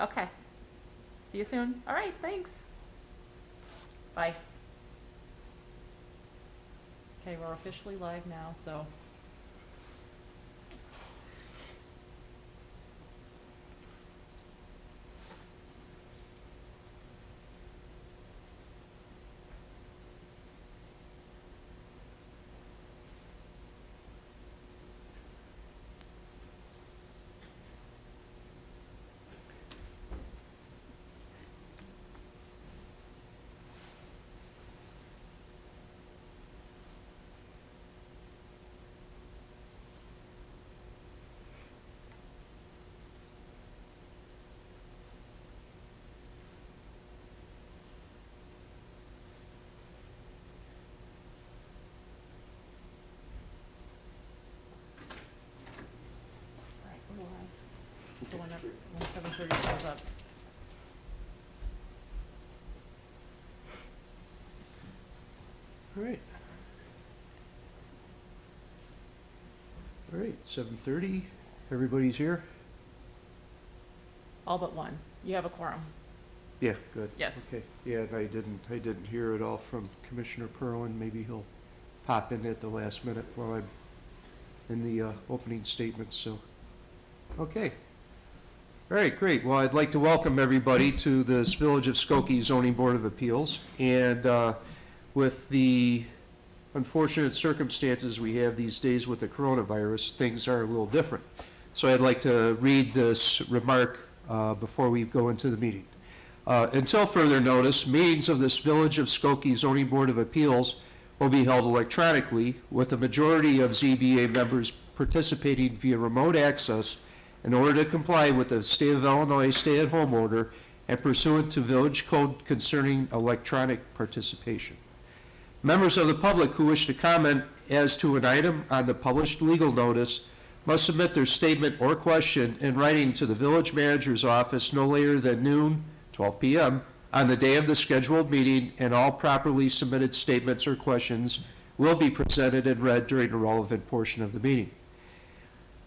Okay. See you soon. All right, thanks. Bye. Okay, we're officially live now, so. All right, we're live. So when 7:30 shows up. All right. All right, 7:30. Everybody's here? All but one. You have a quorum. Yeah, good. Yes. Okay. Yeah, and I didn't hear it all from Commissioner Perlin. Maybe he'll pop in at the last minute while I'm in the opening statements, so. Okay. All right, great. Well, I'd like to welcome everybody to this Village of Skokie Zoning Board of Appeals. And with the unfortunate circumstances we have these days with the coronavirus, things are a little different. So I'd like to read this remark before we go into the meeting. Until further notice, meetings of this Village of Skokie Zoning Board of Appeals will be held electronically, with a majority of ZBA members participating via remote access in order to comply with the State of Illinois stay-at-home order and pursuant to Village Code concerning electronic participation. Members of the public who wish to comment as to an item on the published legal notice must submit their statement or question in writing to the village manager's office no later than noon, 12 p.m., on the day of the scheduled meeting, and all properly submitted statements or questions will be presented and read during the relevant portion of the meeting.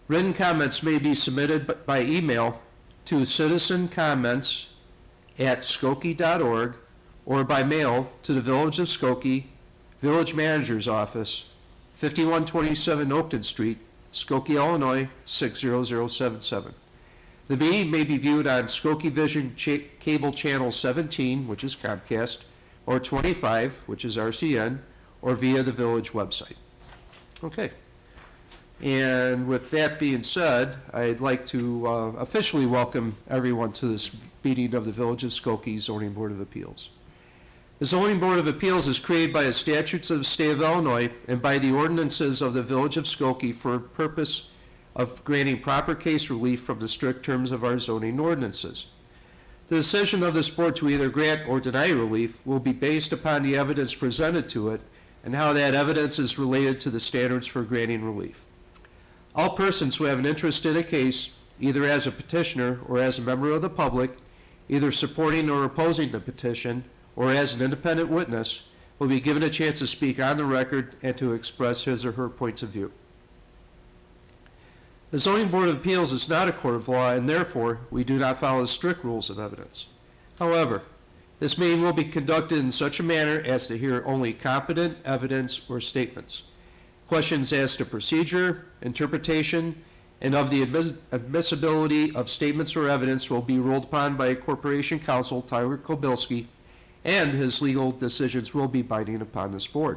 Written comments may be submitted by email to citizencomments@skokie.org or by mail to the Village of Skokie, Village Manager's Office, 5127 Oakton Street, Skokie, Illinois, 60077. The meeting may be viewed on Skokie Vision Cable Channel 17, which is Comcast, or 25, which is RCN, or via the Village website. Okay. And with that being said, I'd like to officially welcome everyone to this meeting of the Village of Skokie Zoning Board of Appeals. The Zoning Board of Appeals is created by the statutes of the state of Illinois and by the ordinances of the Village of Skokie for a purpose of granting proper case relief from the strict terms of our zoning ordinances. The decision of this board to either grant or deny relief will be based upon the evidence presented to it and how that evidence is related to the standards for granting relief. All persons who have an interest in a case, either as a petitioner or as a member of the public, either supporting or opposing the petition, or as an independent witness, will be given a chance to speak on the record and to express his or her points of view. The Zoning Board of Appeals is not a court of law, and therefore, we do not follow the strict rules of evidence. However, this meeting will be conducted in such a manner as to hear only competent evidence or statements. Questions as to procedure, interpretation, and of the admissibility of statements or evidence will be ruled upon by Corporation Counsel Tyler Kobilski, and his legal decisions will be binding upon this board.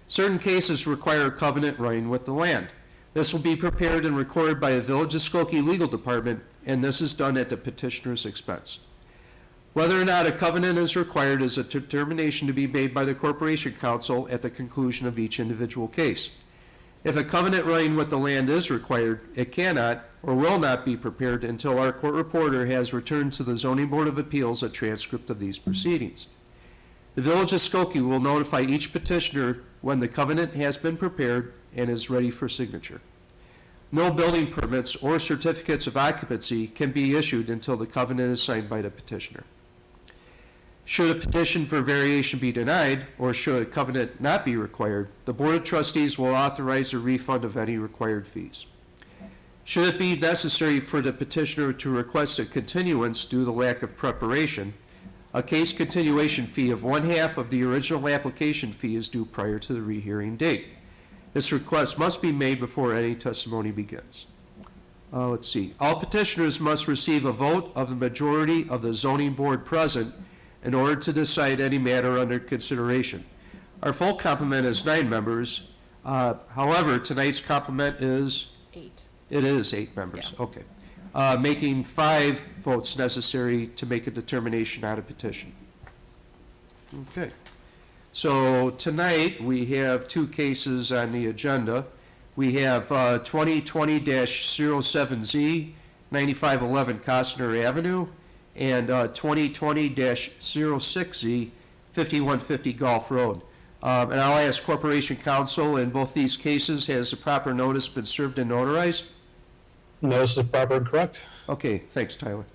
Certain cases require a covenant running with the land. This will be prepared and recorded by the Village of Skokie Legal Department, and this is done at the petitioner's expense. Whether or not a covenant is required is a determination to be made by the Corporation Counsel at the conclusion of each individual case. If a covenant running with the land is required, it cannot or will not be prepared until our court reporter has returned to the Zoning Board of Appeals a transcript of these proceedings. The Village of Skokie will notify each petitioner when the covenant has been prepared and is ready for signature. No building permits or certificates of occupancy can be issued until the covenant is signed by the petitioner. Should a petition for variation be denied, or should a covenant not be required, the Board of Trustees will authorize a refund of any required fees. Should it be necessary for the petitioner to request a continuance due to lack of preparation, a case continuation fee of 1/2 of the original application fee is due prior to the rehearing date. This request must be made before any testimony begins. Let's see. All petitioners must receive a vote of the majority of the zoning board present in order to decide any matter under consideration. Our full complement is 9 members. However, tonight's complement is, 8. it is 8 members, okay. Making 5 votes necessary to make a determination on a petition. Okay. So tonight, we have 2 cases on the agenda. We have 2020-07Z, 9511 Costner Avenue, and 2020-06Z, 5150 Gulf Road. And I'll ask Corporation Counsel, in both these cases, has the proper notice been served and notarized? Notice is proper and correct. Okay, thanks, Tyler.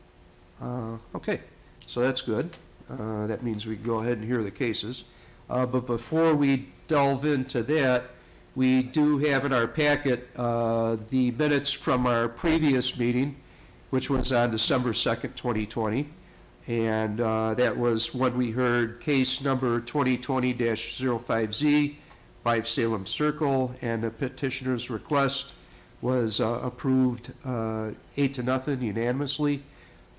Okay, so that's good. That means we can go ahead and hear the cases. But before we delve into that, we do have in our packet the minutes from our previous meeting, which was on December 2nd, 2020. And that was when we heard case number 2020-05Z, 5 Salem Circle, and the petitioner's request was approved 8-0 unanimously.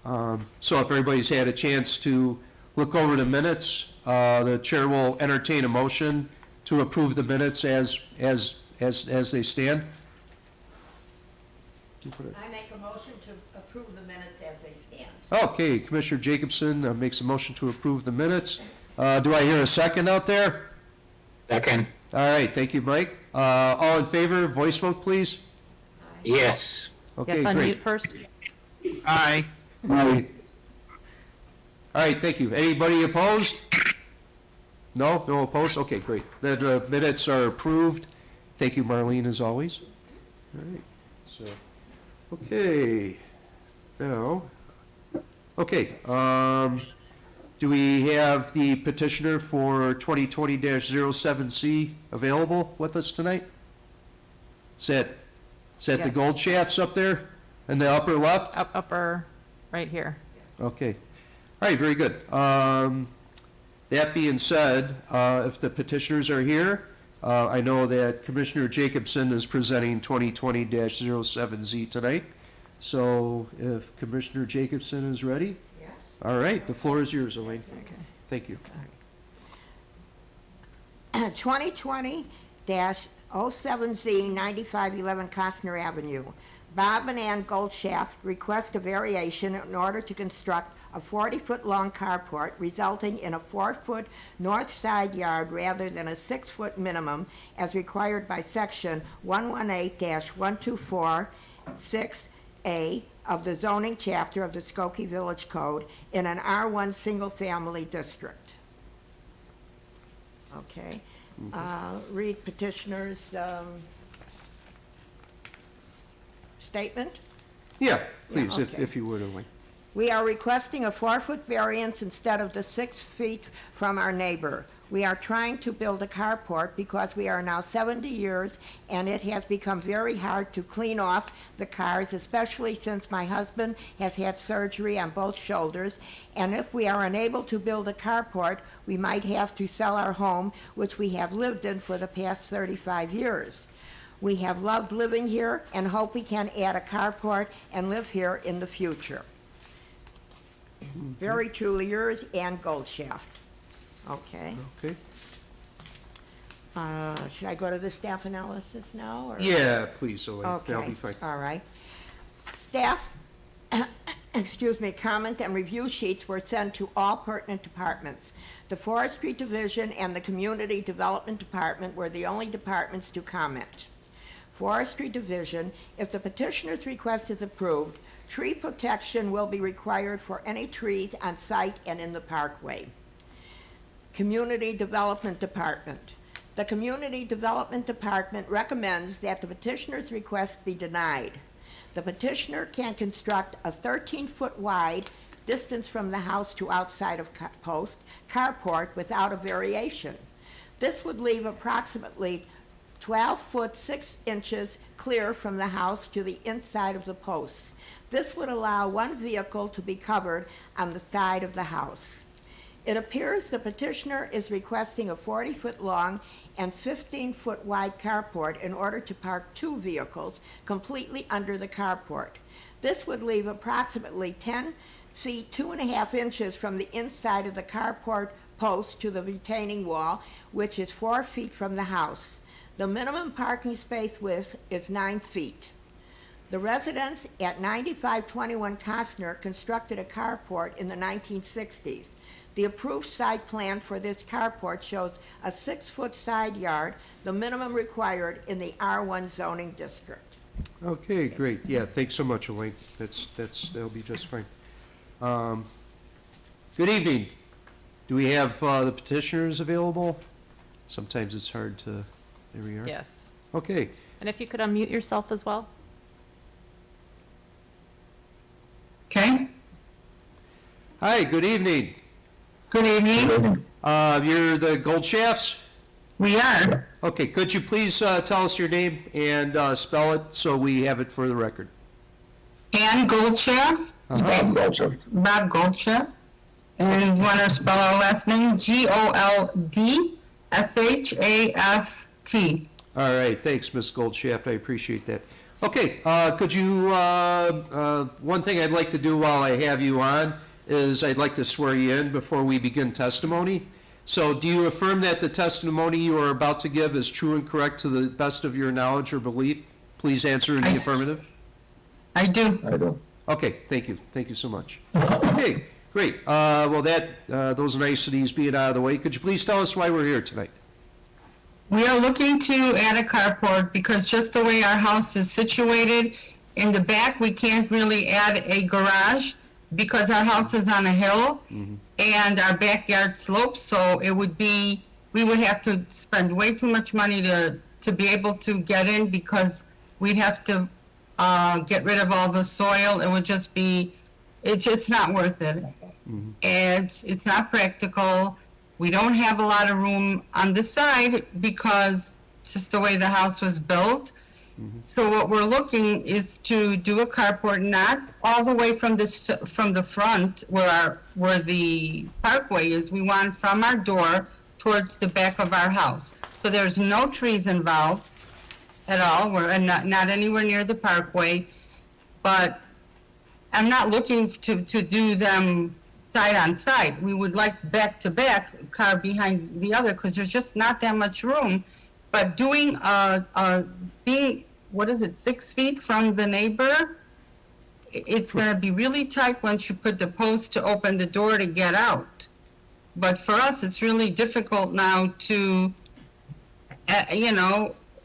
So if everybody's had a chance to look over the minutes, the chair will entertain a motion to approve the minutes as they stand. I make a motion to approve the minutes as they stand. Okay, Commissioner Jacobson makes a motion to approve the minutes. Do I hear a second out there? Second. All right, thank you, Mike. All in favor, voice vote, please. Yes. Okay, Yes, great. unmute first. Aye. All right, thank you. Anybody opposed? No, no opposed? Okay, great. The minutes are approved. Thank you, Marlene, as always. All right, so, okay, now, okay, do we have the petitioner for 2020-07C available with us tonight? Is that the Yes. gold shafts up there in the upper left? Upper, right here. Okay. All right, very good. That being said, if the petitioners are here, I know that Commissioner Jacobson is presenting 2020-07Z tonight. So if Commissioner Jacobson is ready, Yes. all right, the floor is yours, Elaine. Okay. Thank you. 2020-07Z 9511 Costner Avenue. Bob and Ann Goldshaft request a variation in order to construct a 40-foot-long carport resulting in a 4-foot north side yard rather than a 6-foot minimum as required by section 118-1246A of the zoning chapter of the Skokie Village Code in an R1 single-family district. Okay. Read petitioner's statement. Yeah, please, Yeah, okay. if you would, Elaine. We are requesting a 4-foot variance instead of the 6 feet from our neighbor. We are trying to build a carport because we are now 70 years and it has become very hard to clean off the cars, especially since my husband has had surgery on both shoulders. And if we are unable to build a carport, we might have to sell our home, which we have lived in for the past 35 years. We have loved living here and hope we can add a carport and live here in the future. Very truly yours, Ann Goldshaft. Okay. Okay. Should I go to the staff analysis now? Or? Yeah, please, Elaine. Okay. That'll be fine. All right. Staff, excuse me, comment and review sheets were sent to all pertinent departments. The Forestry Division and the Community Development Department were the only departments to comment. Forestry Division, if the petitioner's request is approved, tree protection will be required for any trees on site and in the parkway. Community Development Department. The Community Development Department recommends that the petitioner's request be denied. The petitioner can construct a 13-foot wide, distance from the house to outside of post, carport without a variation. This would leave approximately 12 foot 6 inches clear from the house to the inside of the posts. This would allow one vehicle to be covered on the side of the house. It appears the petitioner is requesting a 40-foot long and 15-foot wide carport in order to park 2 vehicles completely under the carport. This would leave approximately 10 feet 2.5 inches from the inside of the carport post to the retaining wall, which is 4 feet from the house. The minimum parking space width is 9 feet. The residents at 9521 Costner constructed a carport in the 1960s. The approved site plan for this carport shows a 6-foot side yard, the minimum required in the R1 zoning district. Okay, great. Yeah, thanks so much, Elaine. That'll be just fine. Good evening. Do we have the petitioners available? Sometimes it's hard to, there we are. Yes. Okay, And if you could unmute yourself as well? Okay, hi, good evening. good evening. You're the Goldshafts? We are Okay, could you please tell us your name and spell it so we have it for the record? Ann Goldshaft, Uh-huh. Bob Goldshaft. And you want to spell our last name? Goldshaft. All right, thanks, Ms. Goldshaft, I appreciate that. Okay, could you, one thing I'd like to do while I have you on is I'd like to swear you in before we begin testimony. So do you affirm that the testimony you are about to give is true and correct to the best of your knowledge or belief? Please answer in the affirmative. I do. Okay, thank you so much. Okay, great. Well, those niceties being out of the way, could you please tell us why we're here tonight? We are looking to add a carport because just the way our house is situated, in the back, we can't really add a garage because our house is on a hill and our backyard slopes, so it would be, we would have to spend way too much money to be able to get in because we'd have to get rid of all the soil. It would just be, it's not worth it. It's not practical. We don't have a lot of room on the side because just the way the house was built. So what we're looking is to do a carport, not all the way from the front where the parkway is. We want from our door towards the back of our house. So there's no trees involved at all. We're not anywhere near the parkway, but I'm not looking to do them side on side. We would like back to back, car behind the other, because there's just not that much room. But doing being, 6 feet from the neighbor, it's going to be really tight once you put the post to open the door to get out. But for us, it's really difficult now to,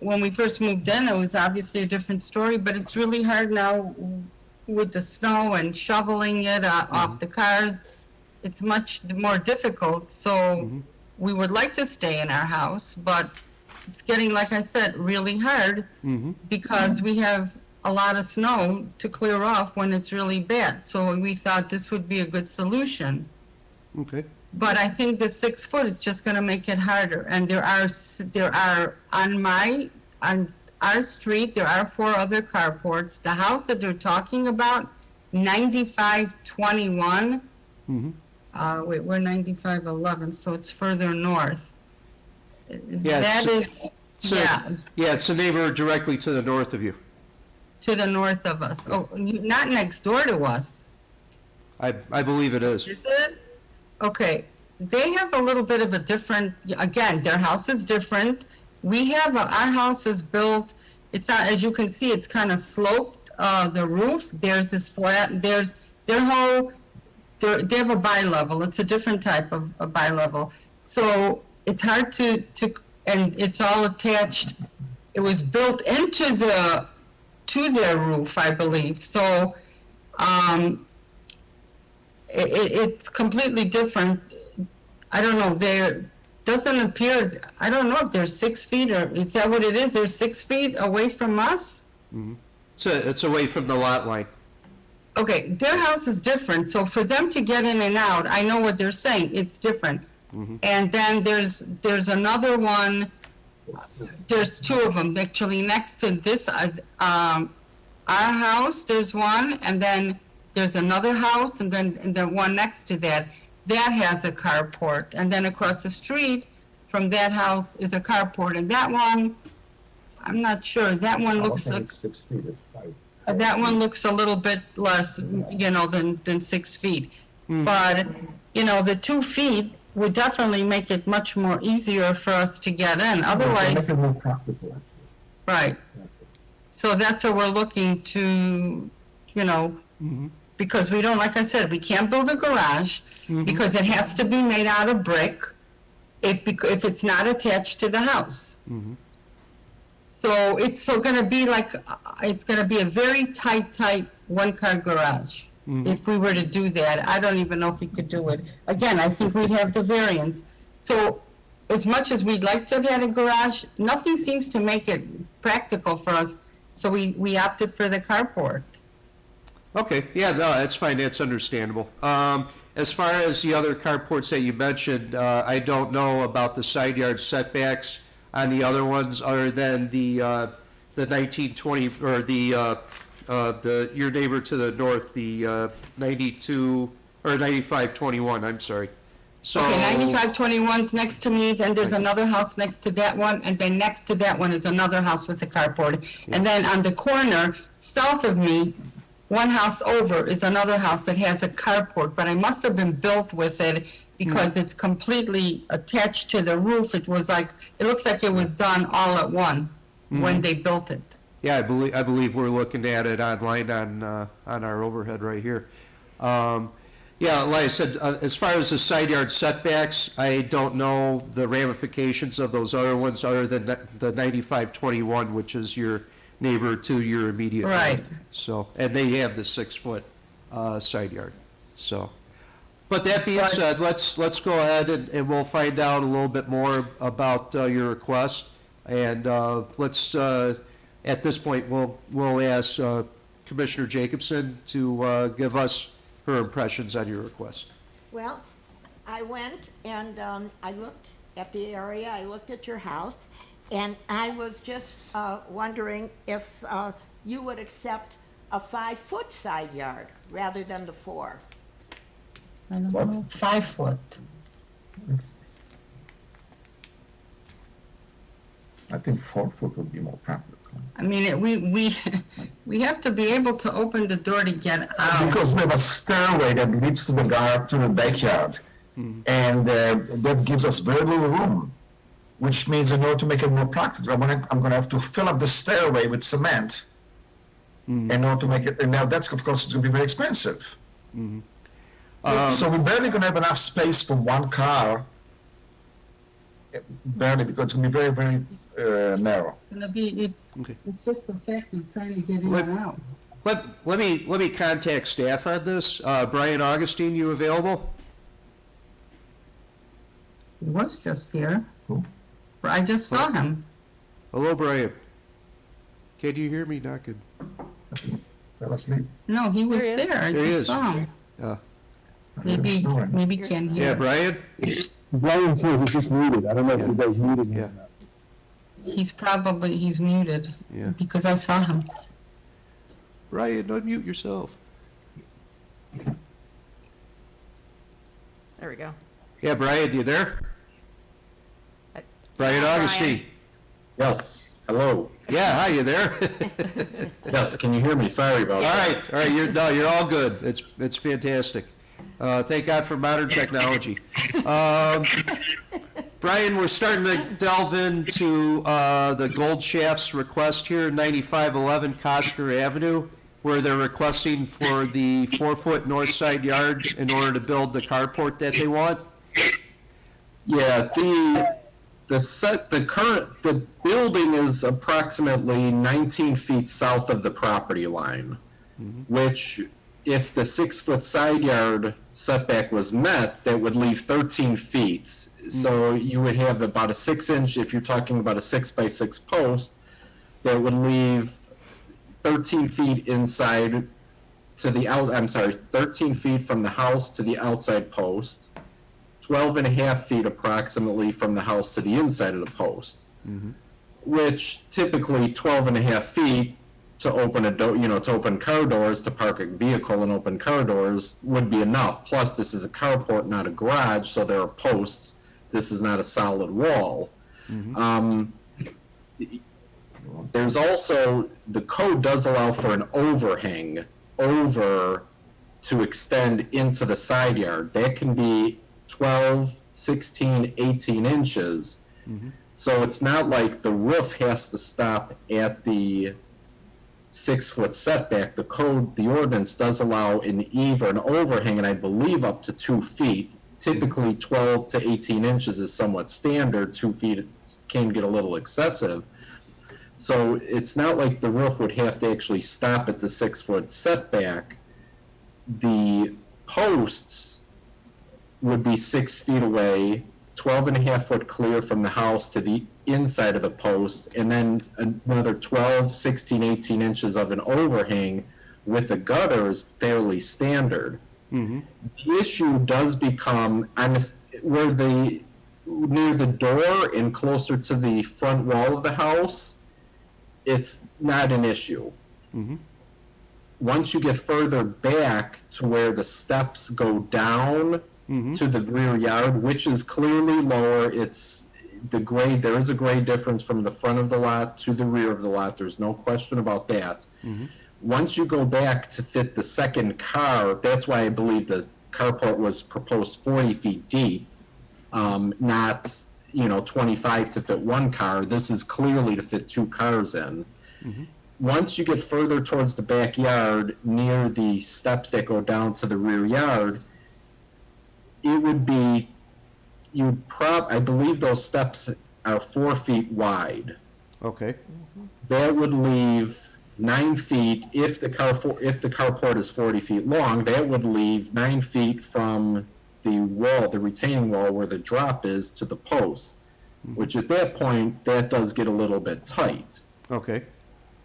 when we first moved in, it was obviously a different story, but it's really hard now with the snow and shoveling it off the cars. It's much more difficult. So we would like to stay in our house, but it's getting, like I said, really hard because we have a lot of snow to clear off when it's really bad. So we thought this would be a good solution. Okay. But I think the 6 foot is just going to make it harder. And there are on our street, there are 4 other carports. The house that they're talking about, 9521. We're 9511, so it's further north. Yeah, Yeah, it's a neighbor directly to the north of you. to the north of us. Oh, not next door to us. I believe it is. Is it? Okay. They have a little bit of a different, again, their house is different. We have, our house is built, it's not, as you can see, it's kind of sloped, the roof. There's this flat, they have a bi-level. It's a different type of a bi-level. So it's hard to, and it's all attached. It was built into to their roof, I believe. So, it's completely different. I don't know, doesn't appear, I don't know if they're 6 feet or, is that what it is? They're 6 feet away from us? It's away from the lot line. Okay, their house is different, so for them to get in and out, I know what they're saying, it's different. And then there's another one There's two of them, actually, next to this, our house, there's one, and then there's another house, and then the one next to that, that has a carport. And then across the street from that house is a carport, and that one, I'm not sure, that one looks like, 6 feet, it's 5. that one looks a little bit less, than 6 feet. But, the 2 feet would definitely make it much more easier for us to get in, otherwise. Make it more practical, actually. Right. So that's what we're looking to, because we don't, like I said, we can't build a garage because it has to be made out of brick if it's not attached to the house. So it's going to be it's going to be a very tight one-car garage. If we were to do that, I don't even know if we could do it. Again, I think we'd have the variance. So as much as we'd like to have a garage, nothing seems to make it practical for us. So we opted for the carport. Okay, yeah, no, that's fine, that's understandable. As far as the other carports that you mentioned, I don't know about the side yard setbacks on the other ones, other than the 1920, or your neighbor to the north, the 92, or 9521, I'm sorry. So. Okay, 9521's next to me, then there's another house next to that one, and then next to that one is another house with a carport. And then on the corner, south of me, one house over is another house that has a carport, but it must have been built with it because it's completely attached to the roof. It looks like it was done all at one when they built it. Yeah, I believe we're looking at it online on our overhead right here. Yeah, like I said, as far as the side yard setbacks, I don't know the ramifications of those other ones other than the 9521, which is your neighbor to your immediate Right. left. So, and they have the 6-foot side yard. So, but that being said, let's go ahead and we'll find out a little bit more about your request, and let's at this point we'll ask Commissioner Jacobson to give us her impressions on your request. Well, I went and I looked at the area, I looked at your house, and I was just wondering if you would accept a 5-foot side yard rather than the 4. I don't What? know, 5 foot. I think 4 foot would be more practical. I mean, we have to be able to open the door to get out. Because we have a stairway that leads to the backyard, and that gives us very little room, which means in order to make it more practical, I'm going to have to fill up the stairway with cement in order to make it, and now that's, of course, going to be very expensive. So we're barely going to have enough space for one car, barely, because it's going to be very, very narrow. It's gonna be, it's just the fact of trying to get in Let- and out. Let me contact staff on this. Brian Augustine, you available? He was just here. Who? I just saw him. Hello, Brian. Can you hear me? Not good. Well, let's leave. No, he was There he is. there. I There he just is. saw him. Yeah. Maybe can't hear. Yeah, Brian? Brian's here, he's just muted. I don't know if you guys muted him Yeah. or not. He's muted. Yeah. Because I saw him. Brian, unmute yourself. There we go. Yeah, Brian, you there? I- Brian Brian. Augustine. Yes, hello. Yeah, hi, you there? Yes, can you hear me? Sorry about All that. right, you're all good. It's fantastic. Thank God for modern technology. Brian, we're starting to delve into the Gold Shafts request here, 9511 Costner Avenue, where they're requesting for the 4-foot north side yard in order to build the carport that they want. Yeah, the building is approximately 19 feet south of the property line, which, if the 6-foot side yard setback was met, that would leave 13 feet. So you would have about a 6-inch, if you're talking about a 6x6 post, that would leave 13 feet inside to the 13 feet from the house to the outside post, 12 and a half feet approximately from the house to the inside of the post. which typically 12 and a half feet to open a door, to open car doors, to park a vehicle and open car doors would be enough. Plus, this is a carport, not a garage, so there are posts. This is not a solid wall. There's also, the code does allow for an overhang over to extend into the side yard. That can be 12, 16, 18 inches. So it's not like the roof has to stop at the 6-foot setback. The code, the ordinance does allow an eave or an overhang, and I believe up to 2 feet. Typically 12 to 18 inches is somewhat standard. 2 feet can get a little excessive. So it's not like the roof would have to actually stop at the 6-foot setback. The posts would be 6 feet away, 12 and a half foot clear from the house to the inside of the post, and then another 12, 16, 18 inches of an overhang with the gutter is fairly standard. The issue does become near the door and closer to the front wall of the house, it's not an issue. Once you get further back to where the steps go down to the rear yard, which is clearly lower, it's the grade, there is a grade difference from the front of the lot to the rear of the lot, there's no question about that. Once you go back to fit the second car, that's why I believe the carport was proposed 40 feet deep, not 25 to fit one car. This is clearly to fit 2 cars in. Once you get further towards the backyard, near the steps that go down to the rear yard, it would be, I believe those steps are 4 feet wide. Okay. That would leave 9 feet, if the carport is 40 feet long, that would leave 9 feet from the wall, the retaining wall where the drop is, to the post, which at that point, that does get a little bit tight. Okay.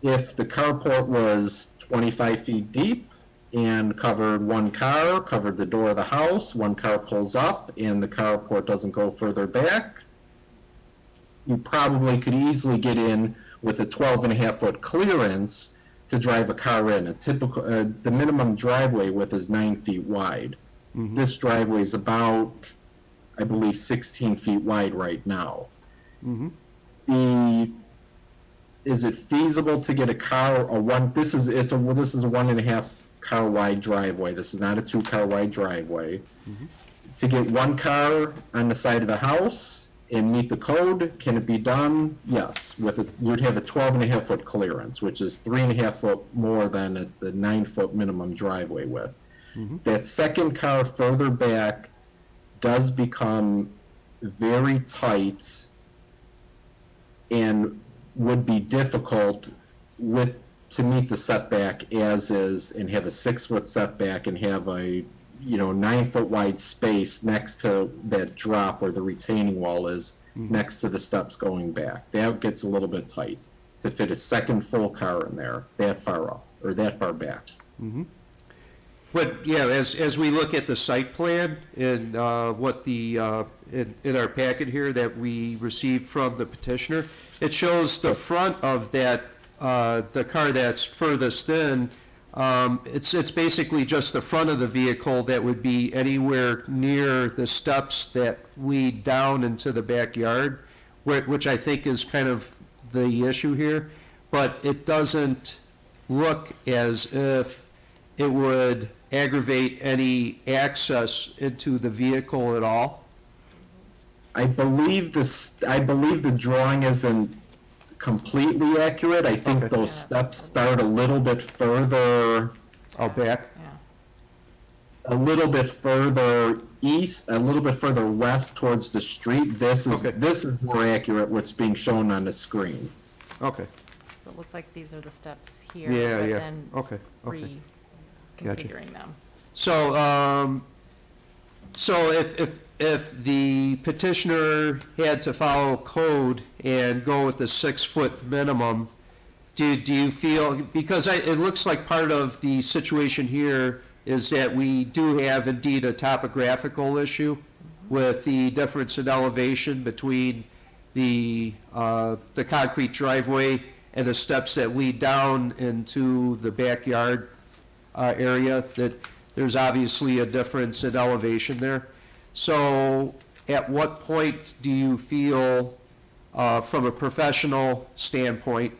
If the carport was 25 feet deep and covered one car, covered the door of the house, one car pulls up and the carport doesn't go further back, you probably could easily get in with a 12 and a half foot clearance to drive a car in. A typical, the minimum driveway width is 9 feet wide. This driveway is about, I believe, 16 feet wide right now. Is it feasible to get a car, this is a 1.5 car wide driveway. This is not a 2 car wide driveway. To get one car on the side of the house and meet the code, can it be done? Yes. You'd have a 12 and a half foot clearance, which is 3.5 foot more than at the 9 foot minimum driveway width. That second car further back does become very tight and would be difficult to meet the setback as is, and have a 6 foot setback and have a 9 foot wide space next to that drop where the retaining wall is, next to the steps going back. That gets a little bit tight to fit a second full car in there that far up or that far back. But yeah, as we look at the site plan and what the in our packet here that we received from the petitioner, it shows the front of that the car that's furthest in. It's basically just the front of the vehicle that would be anywhere near the steps that lead down into the backyard, which I think is kind of the issue here. But it doesn't look as if it would aggravate any access into the vehicle at all. I believe the drawing isn't completely accurate. I think Okay. those steps start a little bit further, Out back? a little bit further east, a little bit further west towards the street. This is more accurate what's being shown on the screen. Okay. So it looks like these are the steps here, Yeah, but yeah. then Okay. Gotcha. reconfiguring them. So, so if the petitioner had to follow code and go with the 6 foot minimum, do you feel, because it looks like part of the situation here is that we do have indeed a topographical issue with the difference in elevation between the concrete driveway and the steps that lead down into the backyard area, that there's obviously a difference in elevation there. So at what point do you feel, from a professional standpoint,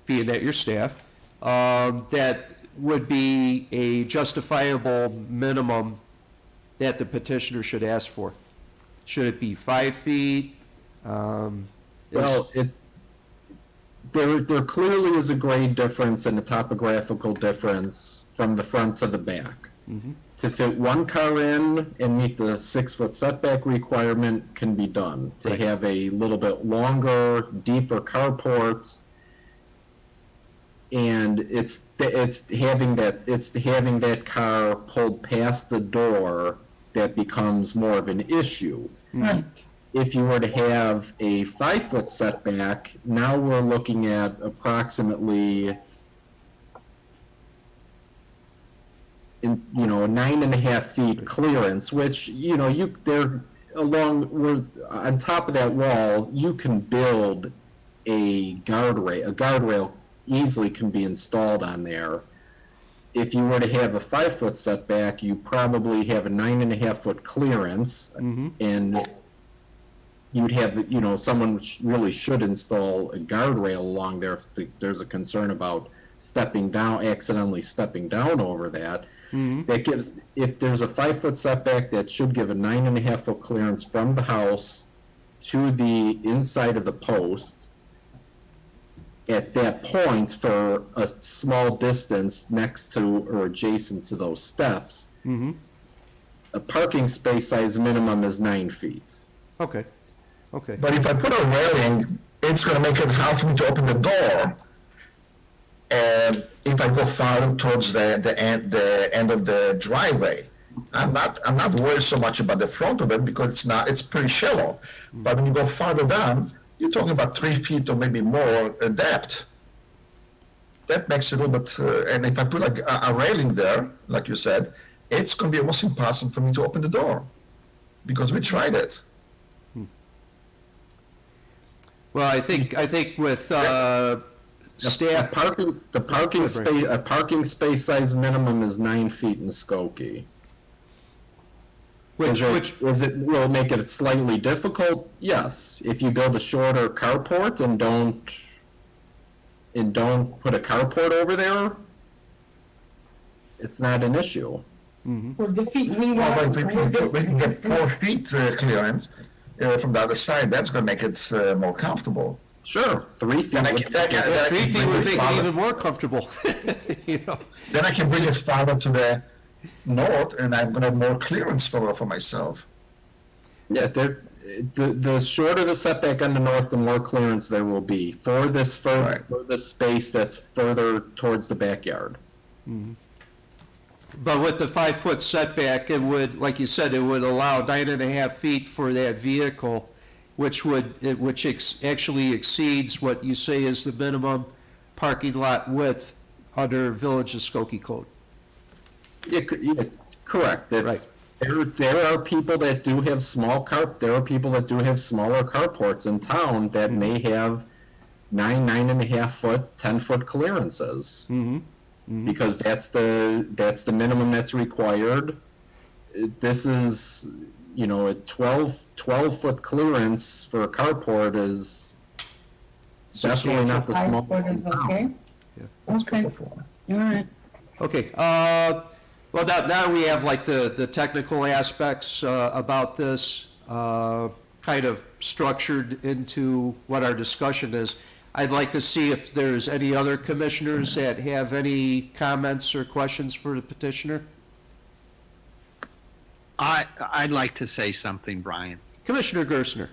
being that your staff, that would be a justifiable minimum that the petitioner should ask for? Should it be 5 feet? Well, there clearly is a grade difference and a topographical difference from the front to the back. To fit one car in and meet the 6-foot setback requirement can be done. To Right. have a little bit longer, deeper carport, and it's having that car pulled past the door that becomes more of an issue. Right. If you were to have a 5-foot setback, now we're looking at approximately, a 9.5 feet clearance, which, they're on top of that wall, you can build a guardrail. A guardrail easily can be installed on there. If you were to have a 5-foot setback, you probably have a 9.5 foot clearance, and you'd have, someone really should install a guardrail along there if there's a concern about accidentally stepping down over that. That gives, if there's a 5-foot setback, that should give a 9.5 foot clearance from the house to the inside of the post. At that point, for a small distance next to or adjacent to those steps, a parking space size minimum is 9 feet. Okay. But if I put a railing, it's going to make it hard for me to open the door. And if I go farther towards the end of the driveway, I'm not worried so much about the front of it because it's pretty shallow. But when you go farther down, you're talking about 3 feet or maybe more depth. That makes it a little bit. And if I put a railing there, like you said, it's going to be almost impossible for me to open the door because we tried it. Well, I think with staff, The parking space size minimum is 9 feet in Skokie. which Will it make it slightly difficult? Yes. If you build a shorter carport and don't put a carport over there, it's not an issue. For the feet we Well, want. but we can get 4 feet clearance from the other side. That's going to make it more comfortable. Sure, 3 feet. Then I would- can, then I can 3 feet bring would it make it farther. even more comfortable. Then I can bring it farther to the north, and I'm going to have more clearance for myself. Yeah, the shorter the setback on the north, the more clearance there will be for this Right. for the space that's further towards the backyard. But with the 5-foot setback, it would, like you said, it would allow 9.5 feet for that vehicle, which actually exceeds what you say is the minimum parking lot width under Village of Skokie code. Yeah, correct. If Right. There are people that do have there are people that do have smaller carports in town that may have 9.5 foot, 10-foot clearances. Because that's the minimum that's required. This is, a 12-foot clearance for a carport is definitely not the 5 smallest foot in is town. okay? Okay, all right. Okay, well, now we have like the technical aspects about this kind of structured into what our discussion is. I'd like to see if there's any other commissioners that have any comments or questions for the petitioner. I'd like to say something, Brian. Commissioner Gersner.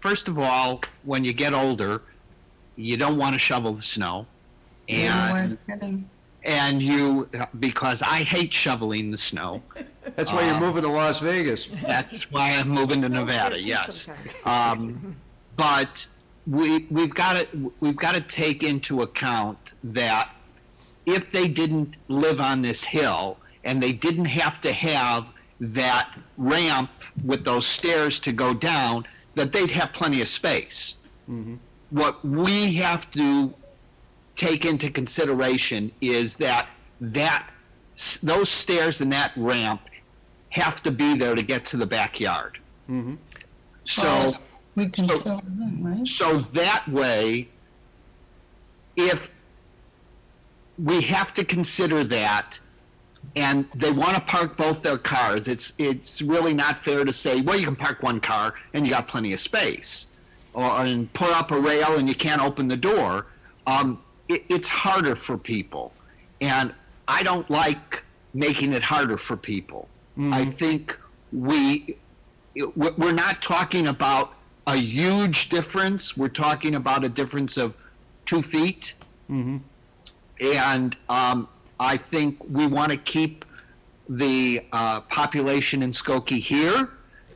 First of all, when you get older, you don't want to shovel the snow. And because I hate shoveling the snow. That's why you're moving to Las Vegas. That's why I'm moving to Nevada, yes. But we've got to take into account that if they didn't live on this hill and they didn't have to have that ramp with those stairs to go down, that they'd have plenty of space. What we have to take into consideration is that those stairs and that ramp have to be there to get to the backyard. So, We can So- fill it in, right? so that way, if we have to consider that, and they want to park both their cars, it's really not fair to say, well, you can park one car and you got plenty of space, and put up a rail and you can't open the door. It's harder for people, and I don't like making it harder for people. I think we're not talking about a huge difference. We're talking about a difference of 2 feet. And I think we want to keep the population in Skokie here.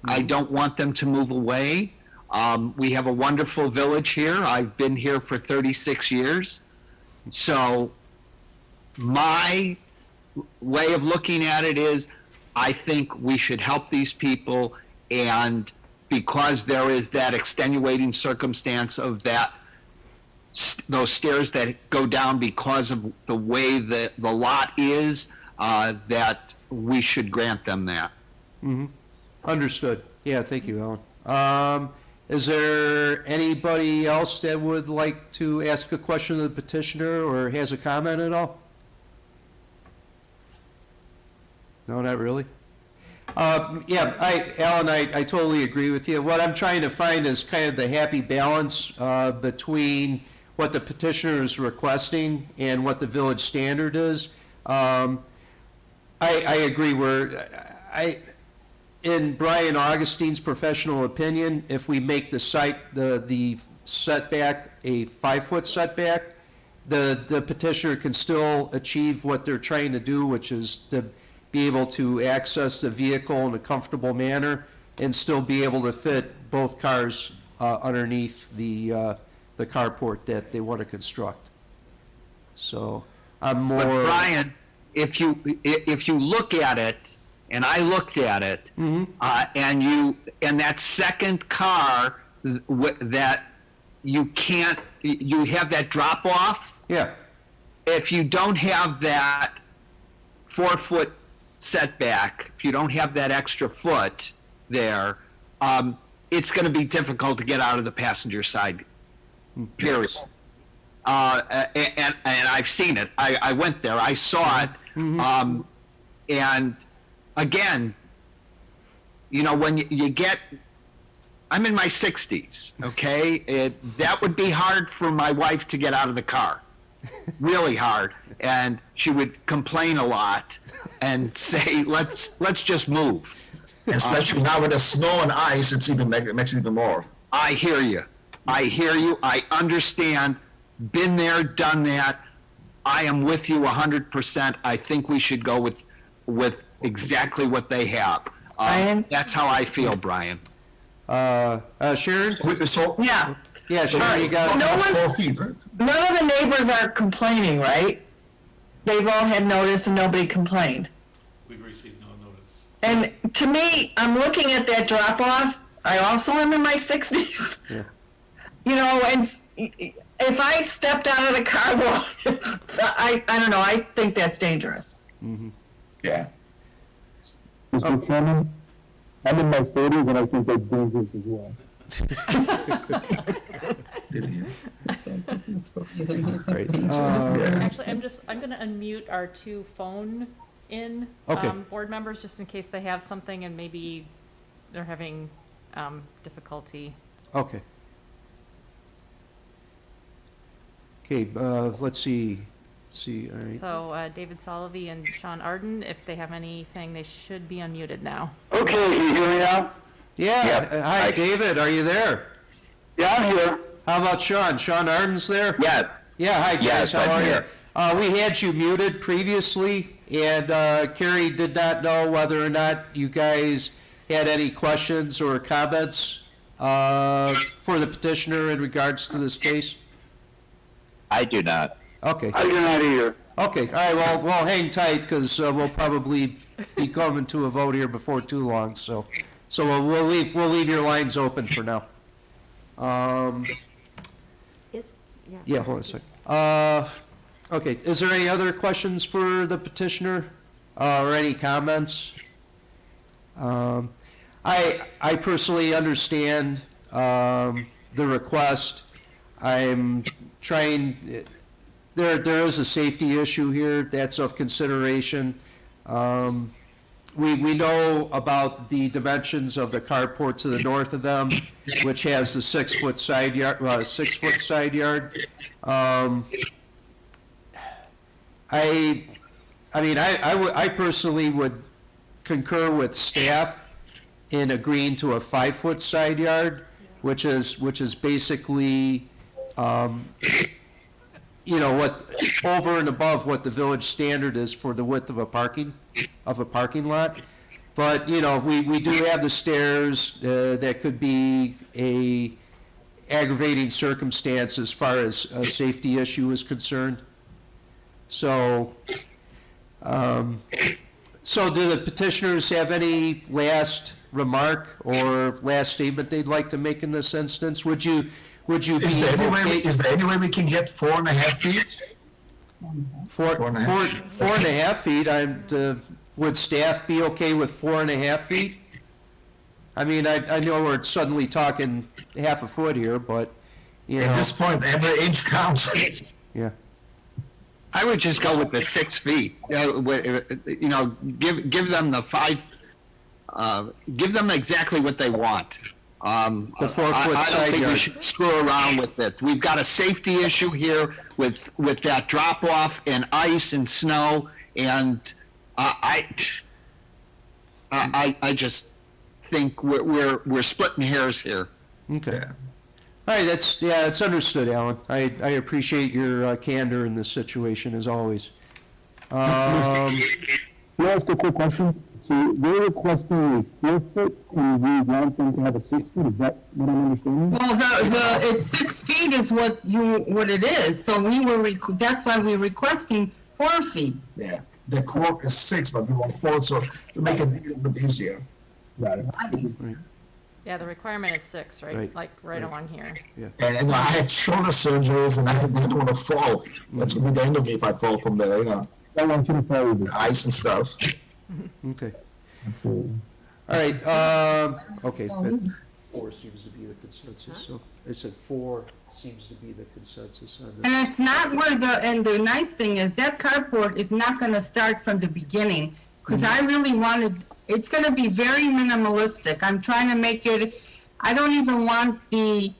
I don't want them to move away. We have a wonderful village here. I've been here for 36 years. So my way of looking at it is, I think we should help these people, and because there is that extenuating circumstance of that, those stairs that go down because of the way that the lot is, that we should grant them that. Understood. Yeah, thank you, Alan. Is there anybody else that would like to ask a question of the petitioner or has a comment at all? No, not really? Yeah, Alan, I totally agree with you. What I'm trying to find is kind of the happy balance between what the petitioner is requesting and what the village standard is. I agree, in Brian Augustine's professional opinion, if we make the setback a 5-foot setback, the petitioner can still achieve what they're trying to do, which is to be able to access the vehicle in a comfortable manner and still be able to fit both cars underneath the carport that they want to construct. So I'm more. But Brian, if you look at it, and I looked at it, and that second car that you can't, you have that drop off. Yeah. If you don't have that 4-foot setback, if you don't have that extra foot there, it's going to be difficult to get out of the passenger side. Period. And I've seen it. I went there. I saw it. And again, you know, when you get, I'm in my 60s, okay? That would be hard for my wife to get out of the car. Really hard. And she would complain a lot and say, let's just move. Especially now with the snow and ice, it makes it even more. I hear you. I understand. Been there, done that. I am with you 100%. I think we should go with exactly what they have. Brian? That's how I feel, Brian. Sharon? So, Yeah, Yeah, Sharon, you got it. No one- 4 feet, right? none of the neighbors are complaining, right? They've all had notice and nobody complained. We've received no notice. And to me, I'm looking at that drop off. I also am in my 60s. Yeah. You know, and if I stepped out of the car, well, I don't know. I think that's dangerous. Yeah. Mr. Chairman, I'm in my 30s and I think that's dangerous as well. Did he? Great. Actually, I'm gonna unmute our 2 phone in Okay. board members, just in case they have something and maybe they're having difficulty. Okay. Okay, let's see, all right. So David Solovey and Sean Arden, if they have anything, they should be unmuted now. Okay, can you hear me now? Yeah, hi, David, are you there? Yeah, I'm here. How about Sean? Sean Arden's there? Yes. Yeah, hi, guys, Yes, how I'm are you? here. We had you muted previously, and Carrie did not know whether or not you guys had any questions or comments for the petitioner in regards to this case? I do not. Okay. I do not either. Okay, all right, well, hang tight, because we'll probably be coming to a vote here before too long, so we'll leave your lines open for now. Yeah, hold on a second. Okay, is there any other questions for the petitioner, or any comments? I personally understand, the request. I'm trying, there is a safety issue here that's of consideration. We know about the dimensions of the carport to the north of them, which has the 6-foot side yard, 6-foot side yard. I personally would concur with staff in agreeing to a 5-foot side yard, which is basically, what, over and above what the village standard is for the width of a parking lot. But, we do have the stairs, that could be a aggravating circumstance as far as a safety issue is concerned. So, do the petitioners have any last remark or last statement they'd like to make in this instance? Would you be Is there okay? any way we can get 4.5 feet? 4.5 feet, would staff be okay with 4.5 feet? I mean, I know we're suddenly talking half a foot here, but, At this point, every inch counts. yeah. I would just go with the 6 feet. Give them the 5. Give them exactly what they want. The 4-foot I don't side think we yard. should screw around with it. We've got a safety issue here with that drop off and ice and snow, and I just think we're splitting hairs here. Okay. Yeah. All right, it's understood, Alan. I appreciate your candor in this situation, as always. Can I ask a quick question? So they're requesting a 4-foot, and we want them to have a 6 foot, is that what I'm understanding? Well, it's 6 feet is what it is, so that's why we're requesting 4 feet. Yeah, the quote is 6, but we want 4, so to make it a little bit easier. Got it. Yeah, the requirement is 6, right? Right. Like right along here. And I had shoulder surgeries, and I didn't want to fall. That's going to be the end of me if I fall from the, I want you to follow this. ice and stuff. Okay. Absolutely. All right, okay. 4 seems to be the consensus, so I said 4 seems to be the consensus on this. And it's not and the nice thing is that carport is not gonna start from the beginning, because I really it's gonna be very minimalistic. I'm trying to make it, I don't even want the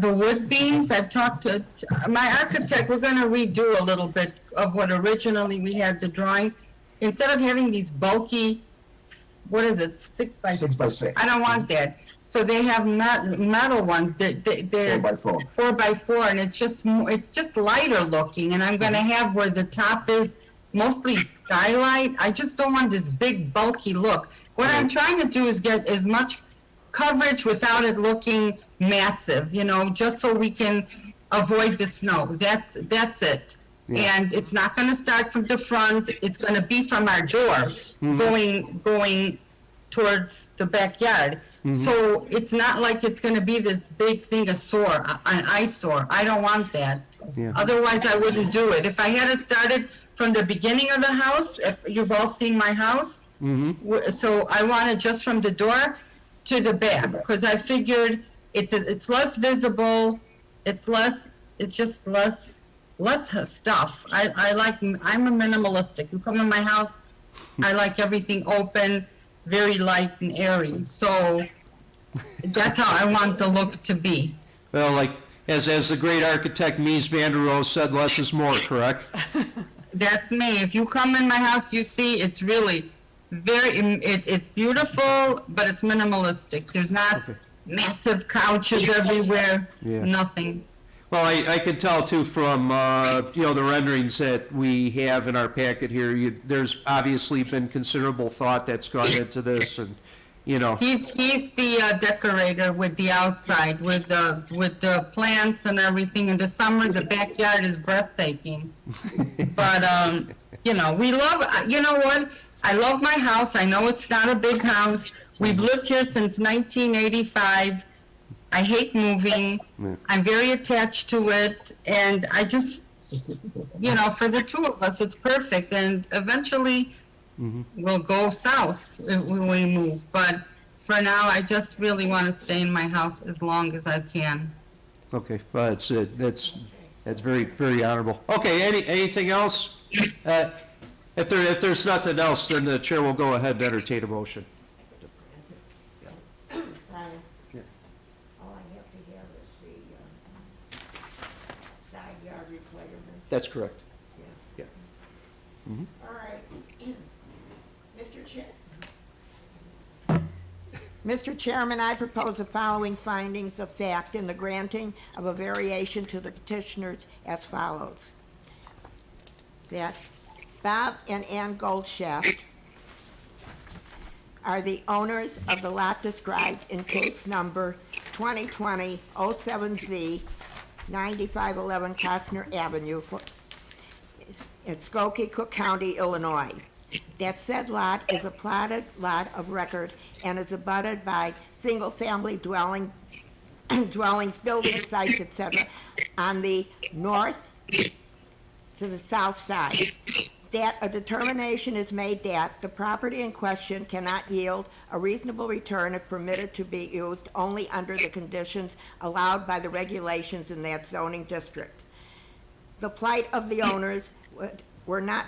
wood beams. I've talked to my architect, we're gonna redo a little bit of what originally we had the drawing. Instead of having these bulky, 6 by 6 by 6. I don't want that. So they have metal ones that they're 4 by 4. 4 by 4, and it's just lighter looking. And I'm gonna have where the top is mostly skylight. I just don't want this big bulky look. What I'm trying to do is get as much coverage without it looking massive, just so we can avoid the snow. That's it. Yeah. And it's not gonna start from the front. It's gonna be from our door, going towards the backyard. So it's not like it's gonna be this big thing, an eyesore. I don't want that. Yeah. Otherwise, I wouldn't do it. If I had it started from the beginning of the house, if you've all seen my house, so I want it just from the door to the back, because I figured it's less visible, it's just less stuff. I'm a minimalistic. You come in my house, I like everything open, very light and airy. So that's how I want the look to be. Well, like, as the great architect Mies van der Rohe said, less is more, correct? That's me. If you come in my house, you see it's really it's beautiful, but it's minimalistic. There's not massive couches everywhere, nothing. Well, I can tell too from, the renderings that we have in our packet here, there's obviously been considerable thought that's gone into this, and, He's the decorator with the outside, with the plants and everything. In the summer, the backyard is breathtaking. But, we love, you know what? I love my house. I know it's not a big house. We've lived here since 1985. I hate moving. Yeah. I'm very attached to it, and I just, for the two of us, it's perfect. And eventually, we'll go south when we move. But for now, I just really want to stay in my house as long as I can. Okay, well, that's very, very honorable. Okay, anything else? If there's nothing else, then the chair will go ahead and entertain a motion. Brian? Yeah. All I have to have is the side yard requirement. That's correct. Yeah. Yeah. Mhm. All right. Mr. Chair. Mr. Chairman, I propose the following findings of fact in the granting of a variation to the petitioners as follows. That Bob and Ann Goldshaft are the owners of the lot described in case number 2020-07Z, 9511 Costner Avenue, in Skokie, Cook County, Illinois. That said lot is a platted lot of record and is abutted by single-family dwellings, building sites, etc., on the north to the south side. That a determination is made that the property in question cannot yield a reasonable return if permitted to be used only under the conditions allowed by the regulations in that zoning district. The plight of the owners were not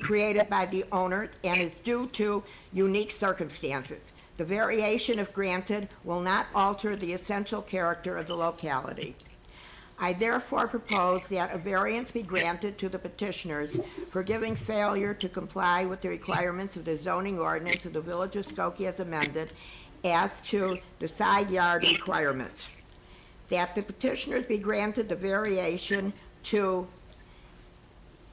created by the owner and is due to unique circumstances. The variation, if granted, will not alter the essential character of the locality. I therefore propose that a variance be granted to the petitioners for giving failure to comply with the requirements of the zoning ordinance of the Village of Skokie as amended as to the side yard requirements. That the petitioners be granted the variation to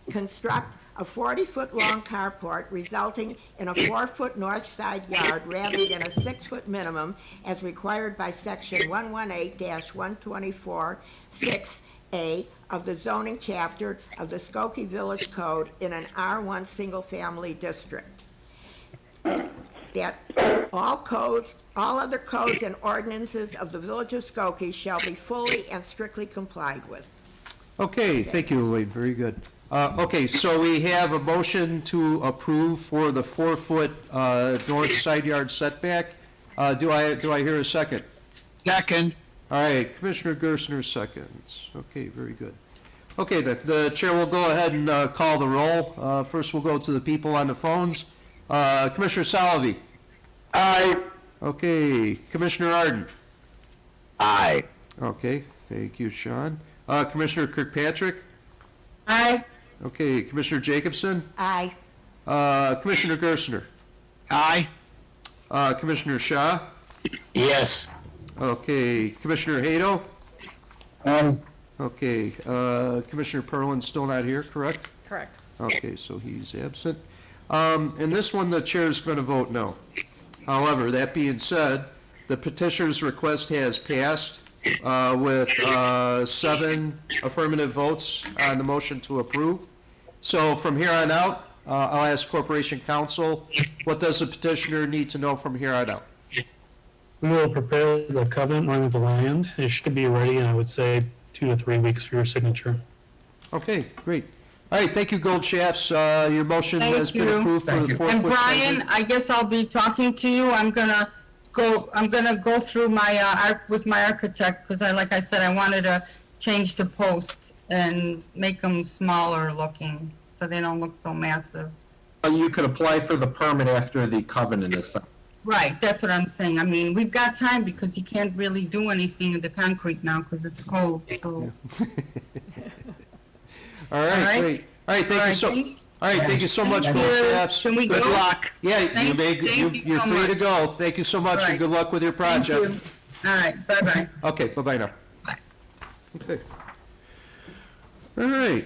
construct a 40-foot-long carport resulting in a 4-foot north side yard rather than a 6-foot minimum as required by section 118-124-6A of the zoning chapter of the Skokie Village Code in an R1 single-family district. That all other codes and ordinances of the Village of Skokie shall be fully and strictly complied with. Okay, thank you, Elaine, very good. Okay, so we have a motion to approve for the 4-foot north side yard setback. Do I hear a second? Second. All right, Commissioner Gersner seconds. Okay, very good. Okay, the chair will go ahead and call the roll. First, we'll go to the people on the phones. Commissioner Salovey. Aye. Okay, Commissioner Arden. Aye. Okay, thank you, Sean. Commissioner Kirkpatrick. Aye. Okay, Commissioner Jacobson. Aye. Commissioner Gersner. Aye. Commissioner Shaw. Yes. Okay, Commissioner Hato. Aye. Okay, Commissioner Perlin's still not here, correct? Correct. Okay, so he's absent. In this one, the chair is going to vote no. However, that being said, the petitioner's request has passed with 7 affirmative votes on the motion to approve. So from here on out, I'll ask Corporation Counsel, what does the petitioner need to know from here on out? We will prepare the covenant line of the land. It should be ready in, I would say, 2 to 3 weeks for your signature. Okay, great. All right, thank you, Gold Shafts. Your motion Thank has been you. approved for the 4-foot. And Brian, I guess I'll be talking to you. I'm gonna go through my, with my architect, because like I said, I wanted to change the posts and make them smaller looking, so they don't look so massive. You could apply for the permit after the covenant is signed. Right, that's what I'm saying. I mean, we've got time because you can't really do anything in the concrete now because it's cold, so. All right, great. All right, thank you so, all right, thank you so much, Thank Gold you. Shafts. Can we Good go? luck. Yeah, Thank you you're so free to much. go. Thank you so much, All and right. good luck with your Thank project. you. All right, bye-bye. Okay, bye-bye now. Bye. Okay. All right.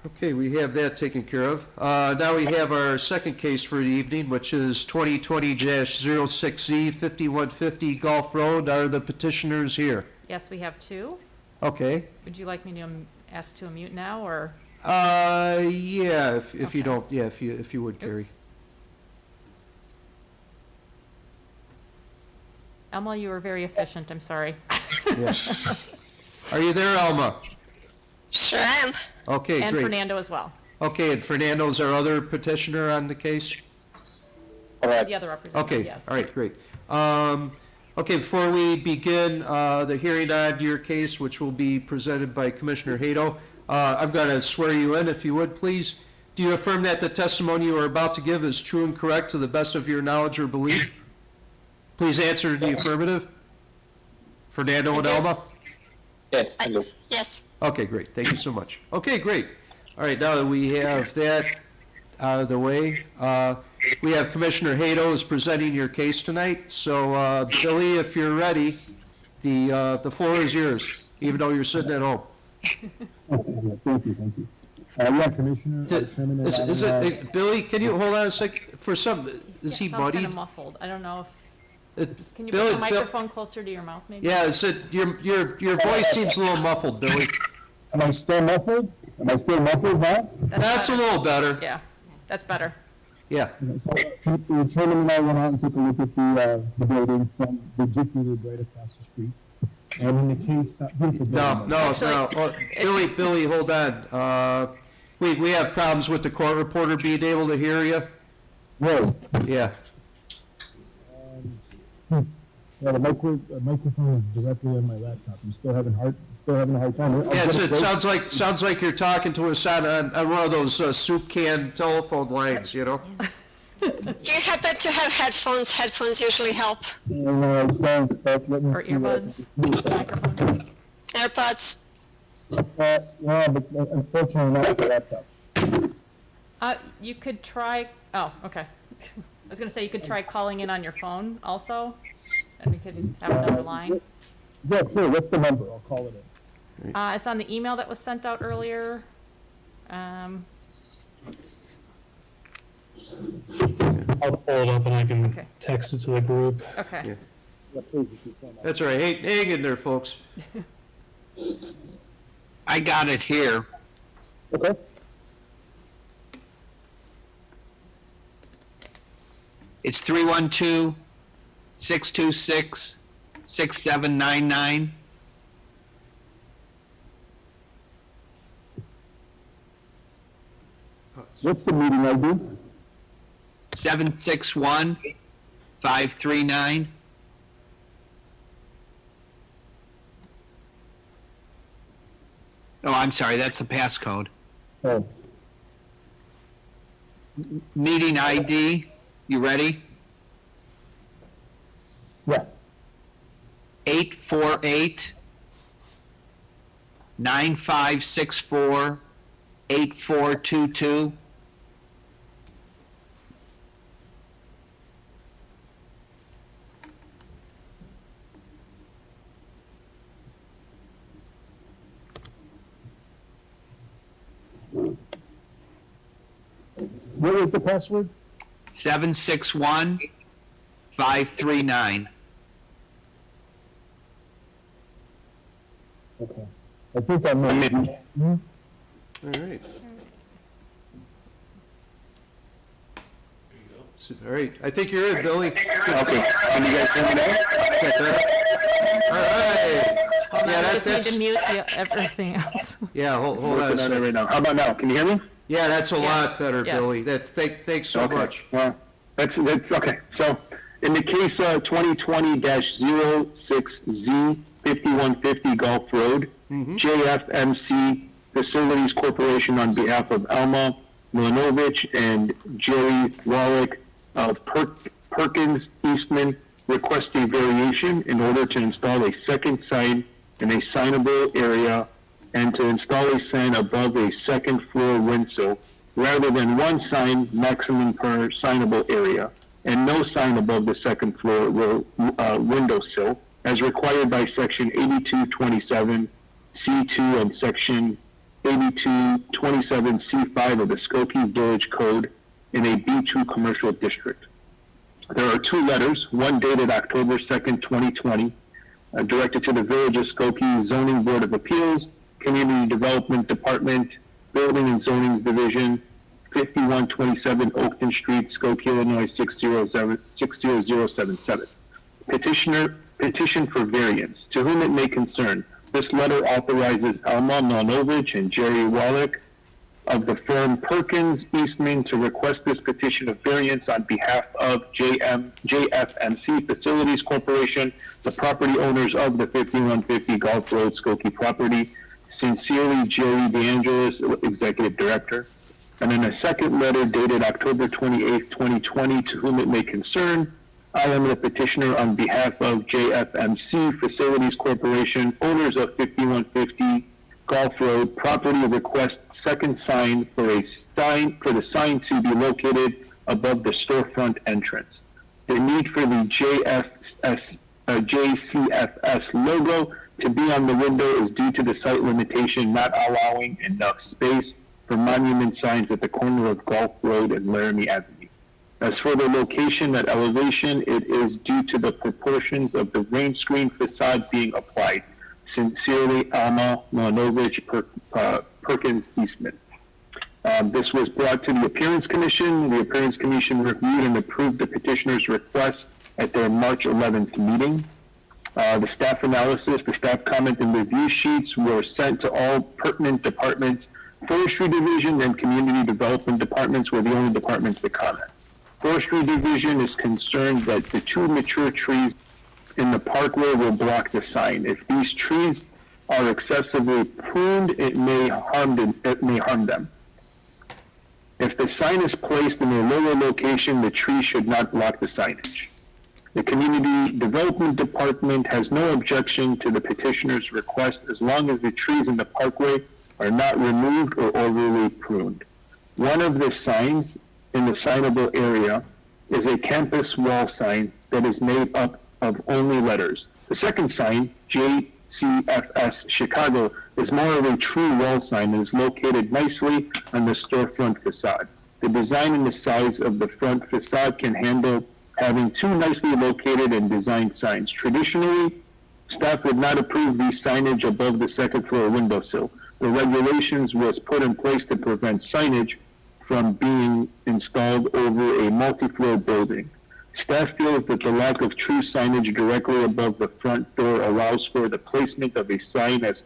Okay, we have that taken care of. Now we have our second case for the evening, which is 2020-06Z, 5150 Gulf Road. Are the petitioners here? Yes, we have 2. Okay. Would you like me to ask to unmute now, or? Yeah, if you Okay. don't, yeah, if you would, Carrie. Oops. Elma, you were very efficient, I'm sorry. Yeah. Are you there, Alma? Sure am. Okay, And great. Fernando as well, Okay, and Fernando's our other petitioner on the case? the other representative, Okay, yes. all right, great. Okay, before we begin the hearing on your case, which will be presented by Commissioner Hato, I'm going to swear you in, if you would, please. Do you affirm that the testimony you are about to give is true and correct to the best of your knowledge or belief? Please answer in the affirmative. Fernando and Alma? Yes, hello. Yes. Okay, great. Thank you so much. Okay, great. All right, now that we have that out of the way, we have Commissioner Hato is presenting your case tonight. So, Billy, if you're ready, the floor is yours, even though you're sitting at home. Okay, yeah, thank you. Yeah, Commissioner, Chairman, and Is I, it, Billy, can you hold on a sec? For some, is he Sounds kind muddied? of muffled, I don't know if, It- can you Billy- put the Bill- microphone closer to your mouth, maybe? Yeah, is it, your voice seems a little muffled, Billy. am I still muffled? Am I still muffled now? That's a better. little better. Yeah, that's better. Yeah. So, the Chairman and I went out and took a look at the building from the Jiffy Lube right across the street. And in the case, beautiful building. No. Oh, Billy, hold on. We have problems with the court reporter being able to hear you. Whoa. Yeah. Yeah, the microphone is directly on my laptop. I'm still having a hard time. I'll Yeah, get it close. sounds like you're talking to us on one of those soup can telephone lines, you know? Do you happen to have headphones? Headphones usually help. Thanks, but let me Or see earbuds, what- microphone. AirPods. Yeah, but unfortunately not the laptop. You could try, oh, okay. I was gonna say, you could try calling in on your phone also, and we could have another line. Yeah, sure, what's the number? I'll call it in. It's on the email that was sent out earlier. I'll pull it up and I can Okay. text it to the group. Okay, Yeah, please, if you can. That's all right. Hang in there, folks. I got it here. Okay. It's 312-626-6799. What's the meeting ID? 761-539. Oh, I'm sorry, that's the passcode. Oh, Meeting ID, you ready? yeah. 848-9564-8422. What was the password? 761-539. Okay. I think I know. All right. All right. I think you're in, Billy. Okay, can you guys hear me now? Is that better? All right. hold on, Yeah, I that's- just need to mute everything else. Yeah, hold on a Working on it second. right now. How about now? Can you hear me? Yeah, that's a lot better, yes. Billy. Thanks so Okay. much. Well, that's okay. So, in the case 2020-06Z 5150 Gulf Road, JFMC Facilities Corporation on behalf of Alma Milanovich and Jerry Wallach of Perkins Eastman request a variation in order to install a second sign in a signable area and to install a sign above a second floor windsill rather than one sign maximum per signable area and no sign above the second floor windowsill as required by section 8227 C2 and section 8227 C5 of the Skokie Village Code in a B2 commercial district. There are two letters, one dated October 2nd, 2020, directed to the Village of Skokie Zoning Board of Appeals, Community Development Department, Building and Zoning Division, 5127 Oakton Street, Skokie, Illinois, 60077. Petition for variance. To whom it may concern, this letter authorizes Alma Milanovic and Jerry Wallach of the firm Perkins Eastman to request this petition of variance on behalf of JFMC Facilities Corporation, the property owners of the 5150 Gulf Road Skokie property. Sincerely, Jerry DeAngelis, Executive Director. And then a second letter dated October 28, 2020, to whom it may concern, I am the petitioner on behalf of JFMC Facilities Corporation, owners of 5150 Gulf Road, property request second sign for the sign to be located above the storefront entrance. The need for the JCFS logo to be on the window is due to the site limitation not allowing enough space for monument signs at the corner of Gulf Road and Laramie Avenue. As for the location at elevation, it is due to the proportions of the rain screen facade being applied. Sincerely, Alma Milanovic, Perkins Eastman. This was brought to the Appearance Commission. The Appearance Commission reviewed and approved the petitioner's request at their March 11th meeting. The staff analysis, the staff comment and review sheets were sent to all pertinent departments. Forestry Division and Community Development Departments were the only departments that comment. Forestry Division is concerned that the two mature trees in the parkway will block the sign. If these trees are excessively pruned, it may harm them. If the sign is placed in a lower location, the tree should not block the signage. The Community Development Department has no objection to the petitioner's request as long as the trees in the parkway are not removed or overly pruned. One of the signs in the signable area is a campus wall sign that is made up of only letters. The second sign, JCFS Chicago, is more of a true wall sign and is located nicely on the storefront facade. The design and the size of the front facade can handle having two nicely located and designed signs. Traditionally, staff would not approve these signage above the second floor windowsill. The regulations was put in place to prevent signage from being installed over a multi-floor building. Staff feels that the lack of true signage directly above the front door allows for the placement of a sign as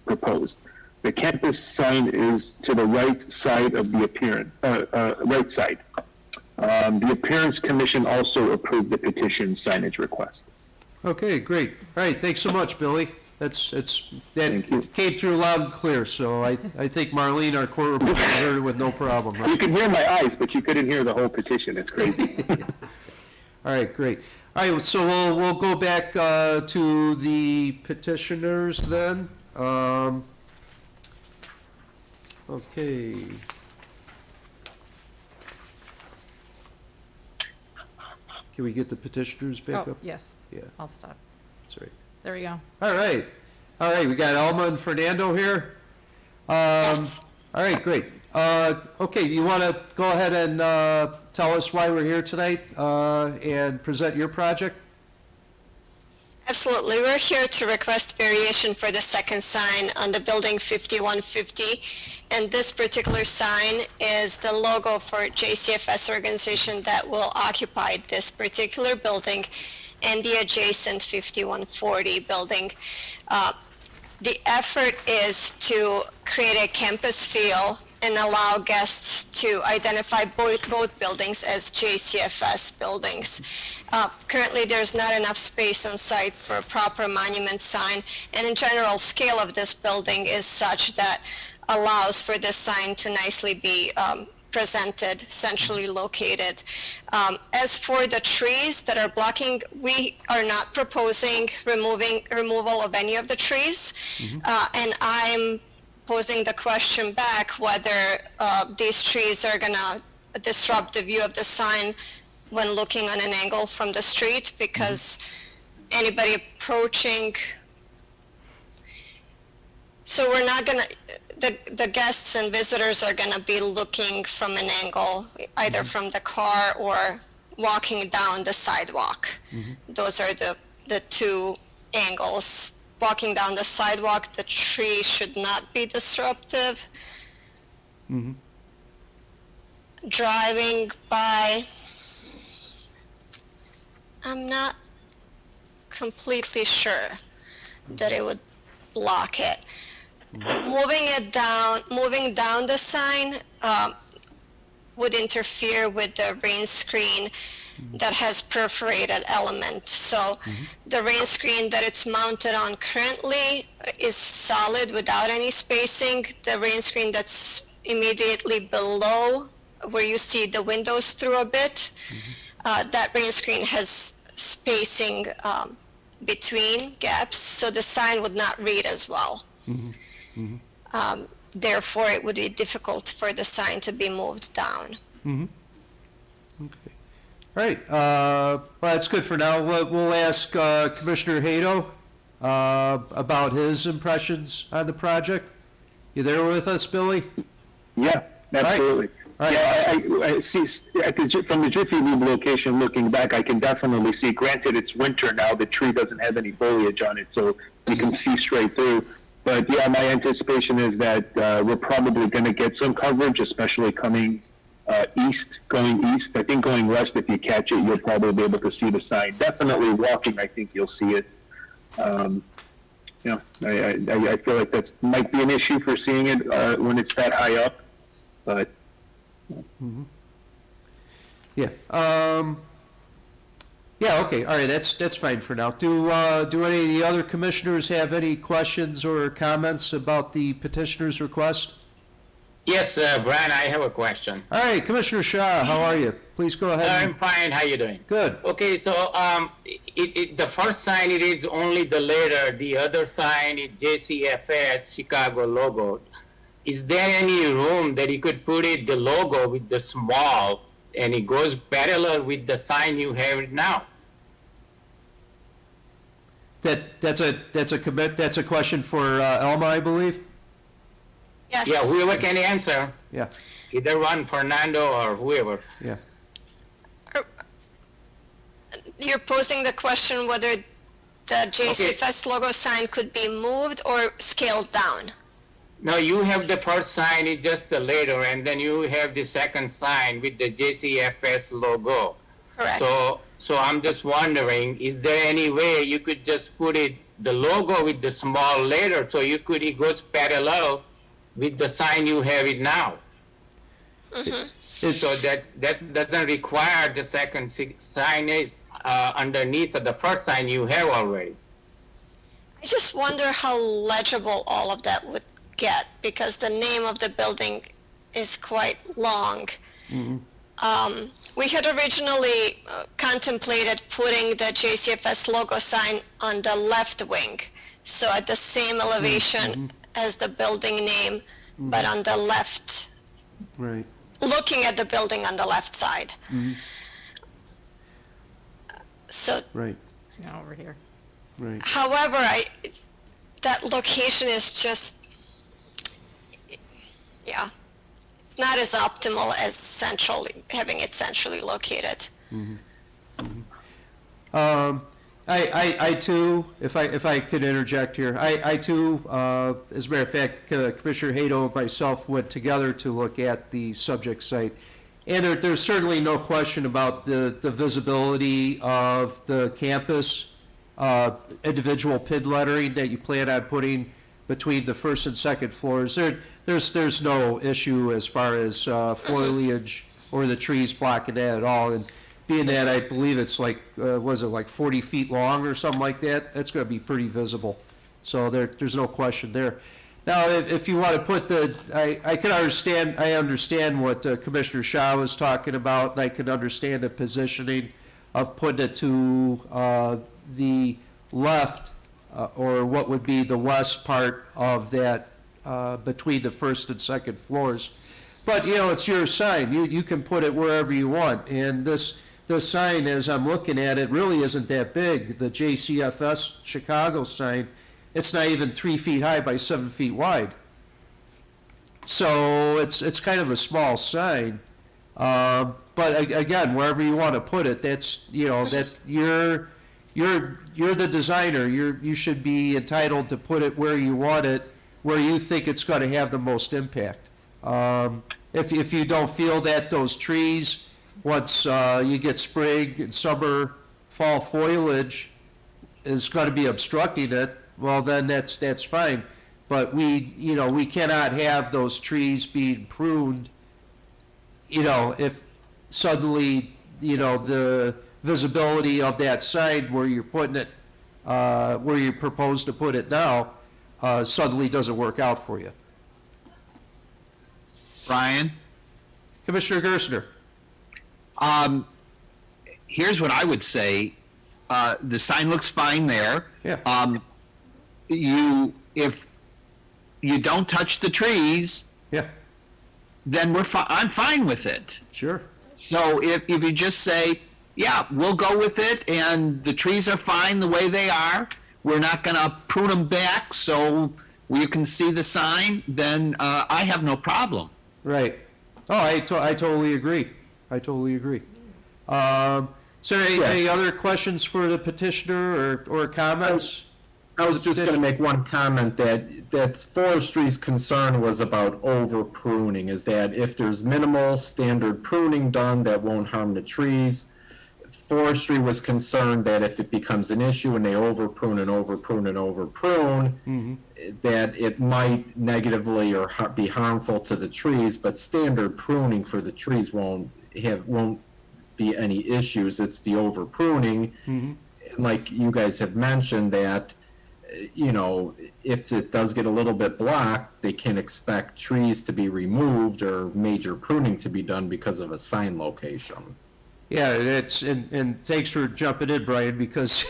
proposed. The campus sign is to the right side of the right side. The Appearance Commission also approved the petition signage request. Okay, great. All right, thanks so much, Billy. That came through loud and clear, so I think Marlene, our court reporter, heard it with no problem. Right? You could hear my eyes, but you couldn't hear the whole petition. It's crazy. All right, great. All right, so we'll go back to the petitioners then. Okay. Can we get the petitioners back Oh, up? yes. Yeah, I'll stop. that's right. There we go. All right. We got Alma and Fernando here. Yes. All right, great. Okay, you want to go ahead and tell us why we're here tonight and present your project? Absolutely. We're here to request variation for the second sign on the building 5150. And this particular sign is the logo for JCFS organization that will occupy this particular building and the adjacent 5140 building. The effort is to create a campus feel and allow guests to identify both buildings as JCFS buildings. Currently, there's not enough space on site for a proper monument sign, and in general, scale of this building is such that allows for this sign to nicely be presented, centrally located. As for the trees that are blocking, we are not proposing removal of any of the trees, and I'm posing the question back whether these trees are gonna disrupt the view of the sign when looking on an angle from the street, because anybody approaching, so we're not gonna, the guests and visitors are gonna be looking from an angle, either from the car or walking down the sidewalk. Those are the two angles. Walking down the sidewalk, the tree should not be disruptive. driving by, I'm not completely sure that it would block it. Moving down the sign would interfere with the rain screen that has perforated element. So the rain screen that it's mounted on currently is solid without any spacing. The rain screen that's immediately below where you see the windows through a bit, that rain screen has spacing between gaps, so the sign would not read as well. Therefore, it would be difficult for the sign to be moved down. Okay. All right, well, that's good for now. We'll ask Commissioner Hato about his impressions on the project. You there with us, Billy? Yeah, absolutely. All right. Yeah, I see, from the Jiffy Lube location, looking back, I can definitely see, granted it's winter now, the tree doesn't have any foliage on it, so you can see straight through. But yeah, my anticipation is that we're probably going to get some coverage, especially coming going east. I think going west, if you catch it, you'll probably be able to see the sign. Definitely walking, I think you'll see it. I feel like that might be an issue for seeing it when it's that high up, but. Yeah. Yeah. Okay. All right. That's fine for now. Do any of the other commissioners have any questions or comments about the petitioner's request? Yes, Brian, I have a question. All right, Commissioner Shaw, how are you? Please go ahead. I'm fine. How you doing? Good. Okay, so the first sign it is only the letter. The other sign is JCFS Chicago logo. Is there any room that you could put it the logo with the small and it goes parallel with the sign you have now? That's a question for Elma, I believe. Yes. Yeah, whoever can answer. Yeah. Either one, Fernando or whoever. Yeah. You're posing the question whether the JCFS logo sign could be moved or scaled down. No, you have the first sign, it's just the letter, and then you have the second sign with the JCFS logo. Correct. So I'm just wondering, is there any way you could just put it, the logo with the small letter, so it goes parallel with the sign you have it now? So that doesn't require the second sign is underneath of the first sign you have already. I just wonder how legible all of that would get, because the name of the building is quite long. We had originally contemplated putting the JCFS logo sign on the left wing, so at the same elevation as the building name, but on the left, Right. looking at the building on the left side. So, Right. Yeah, over here. Right. however, that location is just, yeah, it's not as optimal as having it centrally located. I too, if I could interject here, I too, as a matter of fact, Commissioner Hato and myself went together to look at the subject site. And there's certainly no question about the visibility of the campus, individual PID lettering that you plan on putting between the first and second floors. There's no issue as far as foliage or the trees blocking that at all. And being that I believe it's like, was it like 40 feet long or something like that? That's going to be pretty visible. So there's no question there. Now, if you want to put I understand what Commissioner Shaw was talking about, and I can understand the positioning of putting it to the left, or what would be the west part of that, between the first and second floors. But, it's your sign. You can put it wherever you want. And this sign, as I'm looking at it, really isn't that big. The JCFS Chicago sign, it's not even 3 feet high by 7 feet wide. So it's kind of a small sign. But again, wherever you want to put it, that's, that you're the designer. You should be entitled to put it where you want it, where you think it's going to have the most impact. If you don't feel that those trees, once you get spring and summer, fall foliage is going to be obstructing it, well, then that's fine. But we cannot have those trees being pruned, if suddenly, the visibility of that sign where you're putting it, where you propose to put it now, suddenly doesn't work out for you. Brian? Commissioner Gerstner? Here's what I would say. The sign looks fine there. Yeah. If you don't touch the trees, Yeah, then I'm fine with it. sure. So if you just say, yeah, we'll go with it, and the trees are fine the way they are, we're not going to prune them back so you can see the sign, then I have no problem. Right. Oh, I totally agree. I totally agree. So any other questions for the petitioner or comments? I was just going to make one comment that forestry's concern was about over pruning, is that if there's minimal standard pruning done, that won't harm the trees. Forestry was concerned that if it becomes an issue and they over prune and over prune and over prune, that it might negatively or be harmful to the trees, but standard pruning for the trees won't be any issues. It's the over pruning. Like you guys have mentioned that, if it does get a little bit blocked, they can expect trees to be removed or major pruning to be done because of a sign location. Yeah, and thanks for jumping in, Brian, because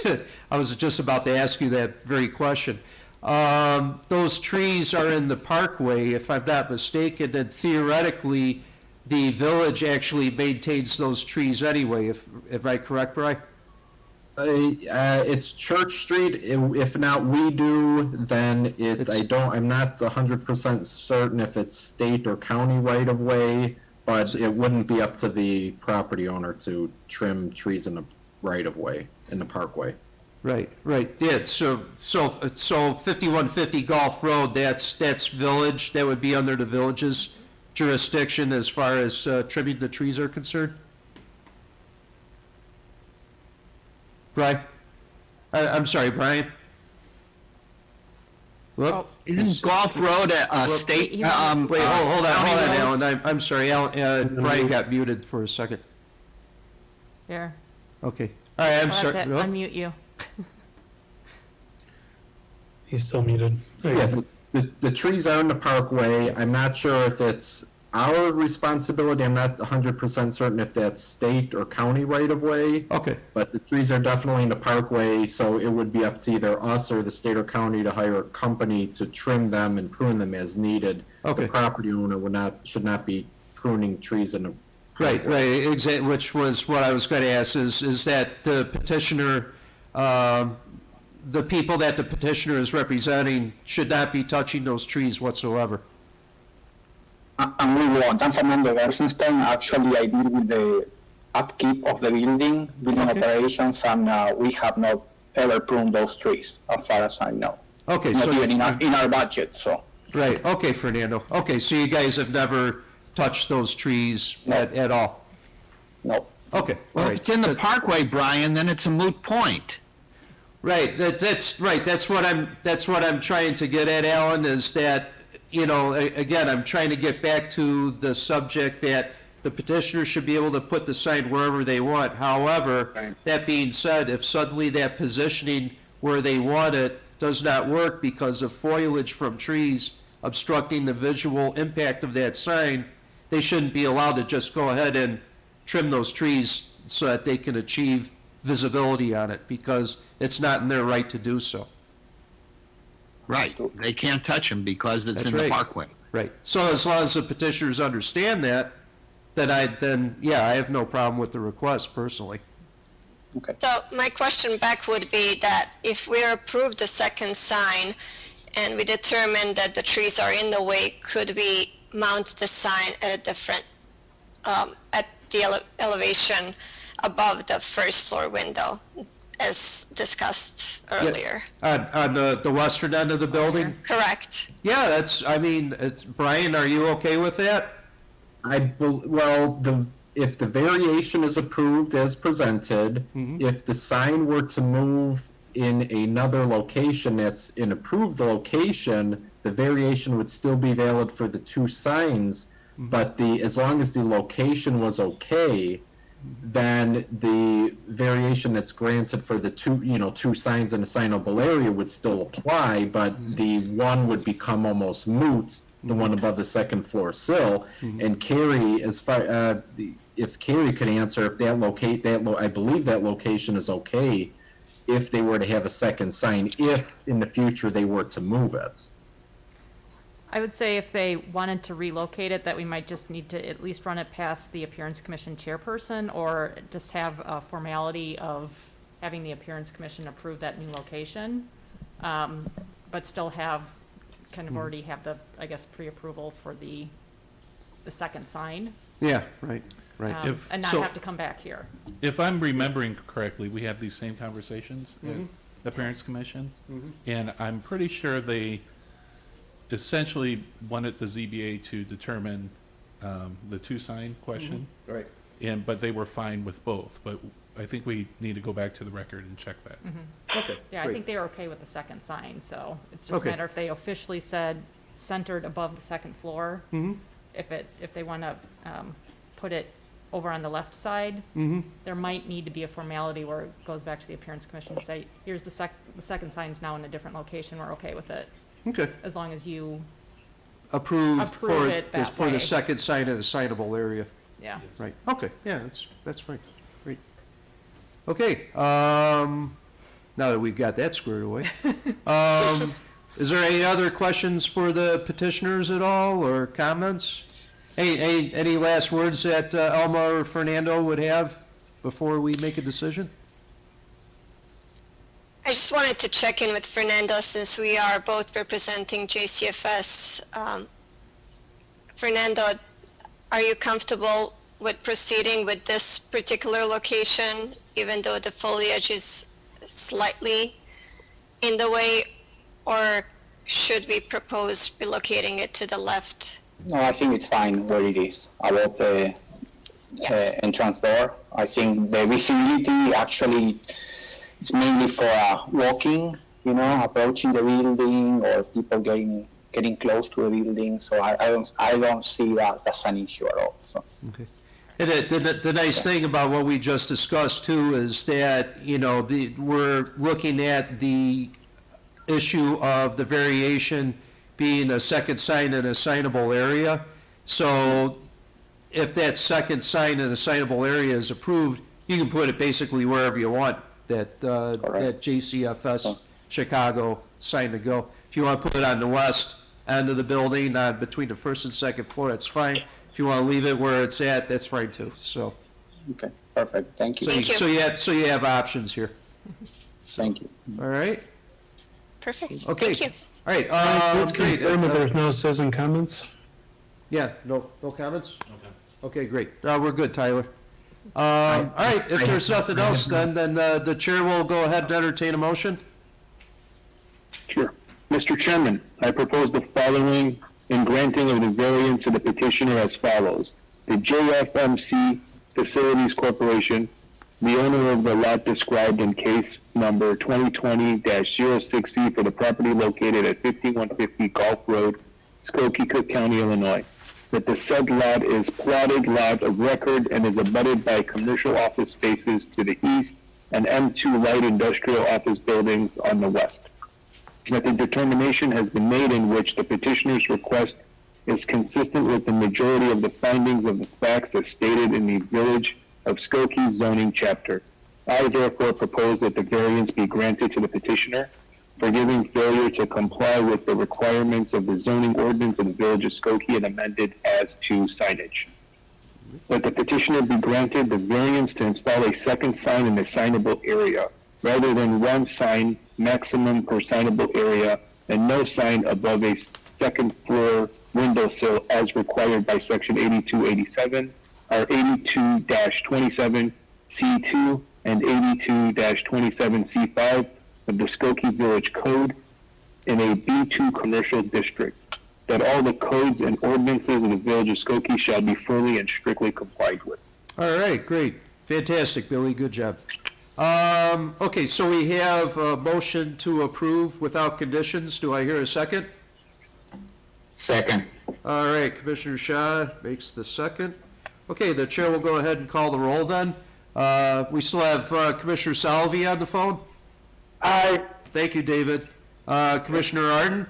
I was just about to ask you that very question. Those trees are in the parkway, if I'm not mistaken, and theoretically, the village actually maintains those trees anyway. Am I correct, Brian? It's Church Street. If not we do, then I'm not 100% certain if it's state or county right of way, but it wouldn't be up to the property owner to trim trees in the right of way, in the parkway. Right. Yeah, so 5150 Gulf Road, that's village, that would be under the village's jurisdiction as far as trimming the trees are concerned? Brian? I'm sorry, Brian? Whoop. Isn't Gulf Road a state? Wait, hold on, Alan. I'm sorry, Alan. Brian got muted for a second. Here. Okay. All right, I'm I'll sorry. have to unmute you. He's still muted. There you go. The trees are in the parkway. I'm not sure if it's our responsibility. I'm not 100% certain if that's state or county right of way. Okay. But the trees are definitely in the parkway, so it would be up to either us or the state or county to hire a company to trim them and prune them as needed. Okay. The property owner should not be pruning trees in the Right, exactly, which was what I was going to ask, is that the petitioner, the people that the petitioner is representing should not be touching those trees whatsoever. And we won't. I'm Fernando Gersenstein. Actually, I deal with the upkeep of the building operations, and we have not ever pruned those trees, as far as I know. Okay, Not so even in our budget, so. right, okay, Fernando. Okay, so you guys have never touched those trees at all? No. Okay, all Well, right. if it's in the parkway, Brian, then it's a moot point. Right, that's right, that's what I'm trying to get at, Alan, is that, again, I'm trying to get back to the subject that the petitioner should be able to put the sign wherever they want. However, that being said, if suddenly that positioning where they want it does not work because of foliage from trees obstructing the visual impact of that sign, they shouldn't be allowed to just go ahead and trim those trees so that they can achieve visibility on it, because it's not in their right to do so. Right. They can't touch them because it's That's in the right. parkway. Right. So as long as the petitioners understand that, then I have no problem with the request personally. Okay. So my question back would be that if we approve the second sign and we determine that the trees are in the way, could we mount the sign at a different, at the elevation above the first floor window? as discussed earlier. On the western end of the building? Correct. Yeah, Brian, are you okay with that? If the variation is approved as presented, if the sign were to move in another location that's an approved location, the variation would still be valid for the two signs, but as long as the location was okay, then the variation that's granted for the two signs in a signable area would still apply, but the one would become almost moot, the one above the second floor sill. And Carrie, if Carrie could answer if I believe that location is okay if they were to have a second sign, if in the future they were to move it. I would say if they wanted to relocate it, that we might just need to at least run it past the Appearance Commission chairperson, or just have a formality of having the Appearance Commission approve that new location, but still have, kind of already have the, I guess, pre-approval for the second sign, Yeah, right. and not have to come back here. If I'm remembering correctly, we had these same conversations at the Parents Commission, and I'm pretty sure they essentially wanted the ZBA to determine the two-sign question, Right. but they were fine with both. But I think we need to go back to the record and check that. Okay, Yeah, I great. think they were okay with the second sign, so it's just a Okay. matter if they officially said centered above the second floor. If they want to put it over on the left side, there might need to be a formality where it goes back to the Appearance Commission to say, here's the second sign's now in a different location, we're okay with it, Okay. as long as you, Approved Approve it that for the way. second sign in a signable area. yeah. Right, okay, yeah, that's fine, great. Okay, now that we've got that squared away, is there any other questions for the petitioners at all, or comments? Any last words that Elma or Fernando would have before we make a decision? I just wanted to check in with Fernando since we are both representing JCFS. Fernando, are you comfortable with proceeding with this particular location, even though the foliage is slightly in the way, or should we propose relocating it to the left? No, I think it's fine where it is, about the entrance door. I think the visibility actually is mainly for walking, approaching the building, or people getting close to the building. So I don't see that as an issue at all. So. Okay. And the nice thing about what we just discussed too is that, we're looking at the issue of the variation being a second sign in a signable area. So if that second sign in a signable area is approved, you can put it basically wherever you want, that JCFS Chicago sign to go. If you want to put it on the west end of the building, between the first and second floor, that's fine. If you want to leave it where it's at, that's fine too, so. Okay, perfect. Thank you. So you have options here. Thank you. All right? Perfect. Okay. Thank you. All right, Let's great. confirm that there's no citizen comments. Yeah, no comments? Okay. Okay, great. We're good, Tyler. All right, if there's nothing else, then the chair will go ahead and entertain a motion. Sure. Mr. Chairman, I propose the following in granting of the variance to the petitioner as follows. The JFMC Facilities Corporation, the owner of the lot described in case number 2020-06C for the property located at 5150 Gulf Road, Skokie, Cook County, Illinois, that the said lot is platted lot of record and is abutted by commercial office spaces to the east and M2 light industrial office buildings on the west. That the determination has been made in which the petitioner's request is consistent with the majority of the findings of the facts as stated in the Village of Skokie zoning chapter. I therefore propose that the variance be granted to the petitioner, forgiving failure to comply with the requirements of the zoning ordinance of the Village of Skokie and amended as to signage. That the petitioner be granted the variance to install a second sign in the signable area, rather than one sign maximum per signable area and no sign above a second floor windowsill as required by section 8287 or 82-27 C2 and 82-27C5 of the Skokie Village Code in a B2 commercial district, that all the codes and ordinances of the Village of Skokie shall be fully and strictly complied with. All right, great. Fantastic, Billy. Good job. Okay, so we have a motion to approve without conditions. Do I hear a second? Second. All right, Commissioner Shaw makes the second. Okay, the chair will go ahead and call the roll then. We still have Commissioner Salvi on the phone? Aye. Thank you, David. Commissioner Arden?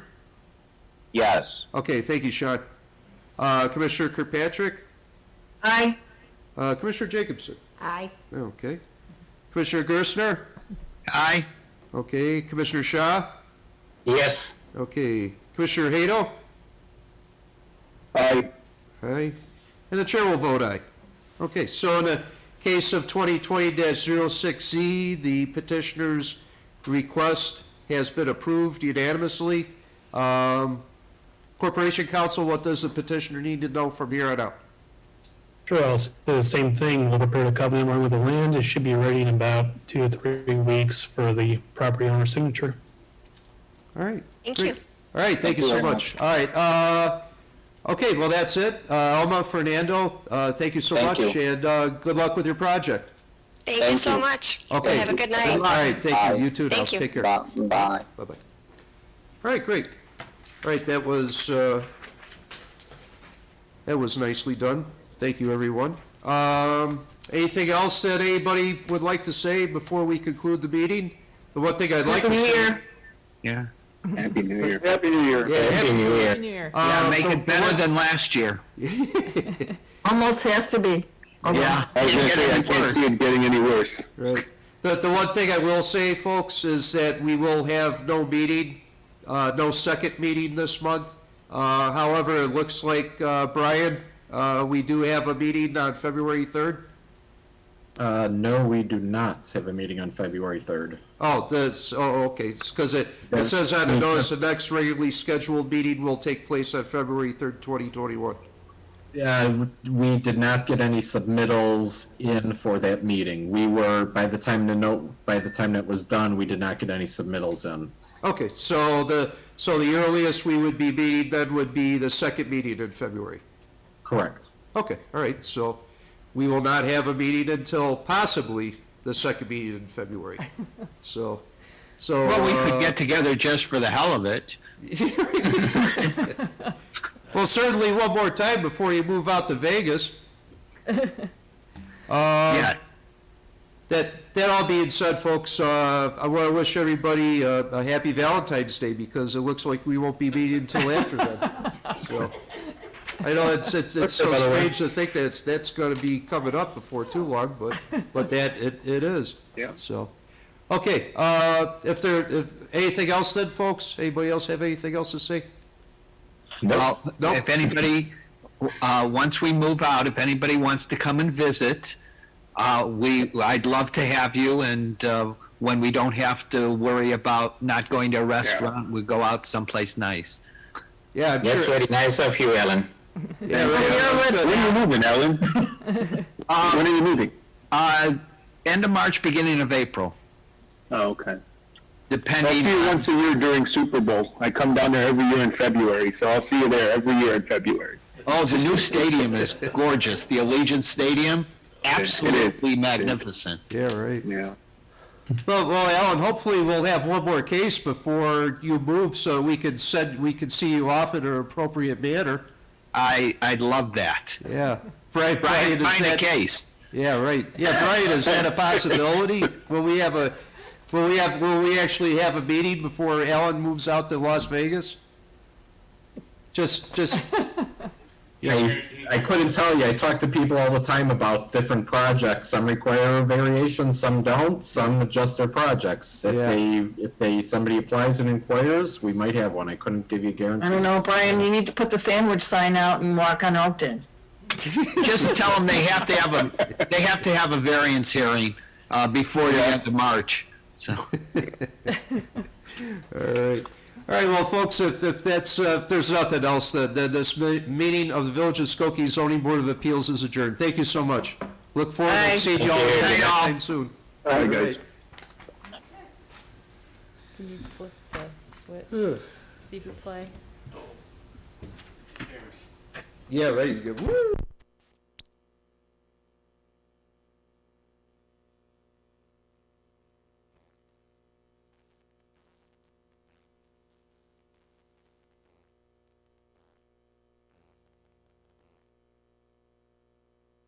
Yes. Okay, thank you, Sean. Commissioner Kirkpatrick? Aye. Commissioner Jacobson? Aye. Okay. Commissioner Gerstner? Aye. Okay, Commissioner Shaw? Yes. Okay, Commissioner Hato? Aye. Aye. And the chair will vote aye. Okay, so in the case of 2020-06Z, the petitioner's request has been approved unanimously. Corporation Counsel, what does the petitioner need to know from here on out? Sure, I'll say the same thing. We'll prepare the covenant along with the land. It should be ready in about 2 to 3 weeks for the property owner's signature. All right. Thank great. you. All right, thank you so very much. All right, okay, well, that's it. Alma, Fernando, thank you so Thank much, you. and good luck with your project. Thank you so much. Okay. Have a good All night. right, thank Bye. you. You too now. Thank you. Take care. Bye. Bye. Bye-bye. All right, great. All right, that was nicely done. Thank you, everyone. Anything else that anybody would like to say before we conclude the meeting? The one thing I'd like to say. Yeah. Happy New Year. Happy New Year. Yeah, Happy New Year. New Year. Yeah, make the- it better than last year. Almost has to be. Yeah. I was Can't gonna get say, I any can't worse. see it getting any worse. Right. The one thing I will say, folks, is that we will have no meeting, no second meeting this month. However, it looks like, Brian, we do have a meeting on February 3rd. No, we do not have a meeting on February 3rd. Okay, it's because it says on the notice, the next regularly scheduled meeting will take place on February 3rd, 2021. Yeah, we did not get any submittals in for that meeting. We were, by the time that was done, we did not get any submittals in. Okay, so the earliest we would be meeting then would be the second meeting in February. Correct. Okay, all right, so we will not have a meeting until possibly the second meeting in February. So. Well, we could get together just for the hell of it. Well, certainly one more time before you move out to Vegas. Yeah. That all being said, folks, I want to wish everybody a happy Valentine's Day, because it looks like we won't be meeting until after that. So, I know it's so strange to think that that's going to be coming up before too long, but that it is. Yeah. So, okay, if anything else then, folks, anybody else have anything else to say? Well, Nope. if anybody, once we move out, if anybody wants to come and visit, I'd love to have you, and when we don't have to worry about not going to a restaurant, we go out someplace nice. Yeah, I'm That's sure. very nice of you, Ellen. Yeah, right, that's When good. are you moving, Ellen? When are you moving? End of March, beginning of April, Oh, okay. I'll depending. see you once a year during Super Bowl. I come down there every year in February, so I'll see you there every year in February. Oh, the new stadium is gorgeous. The Allegiant Stadium, absolutely magnificent. Yeah, right. Yeah. Well, Alan, hopefully we'll have one more case before you move, so we can see you off in an appropriate manner. I'd love that. Yeah. Brian, is Find a that? case. Yeah, right. Yeah, Brian, is that a possibility? Will we actually have a meeting before Alan moves out to Las Vegas? Just, I couldn't tell you. I talk to people all the time about different projects. Some require a variation, some don't. Some adjust their projects. If somebody applies and inquires, we might have one. I couldn't give you a guarantee. I don't know, Brian, you need to put the sandwich sign out and walk on Oakton. Just tell them they have to have a variance hearing before the end of March. So. all right. All right, well, folks, if there's nothing else, then this meeting of the Village of Skokie Zoning Board of Appeals is adjourned. Thank you so much. Look forward to Bye. seeing you all Thank you. again soon. Bye, guys. Can you flip the switch? Ugh. See who play? Yeah, right, you go, woo!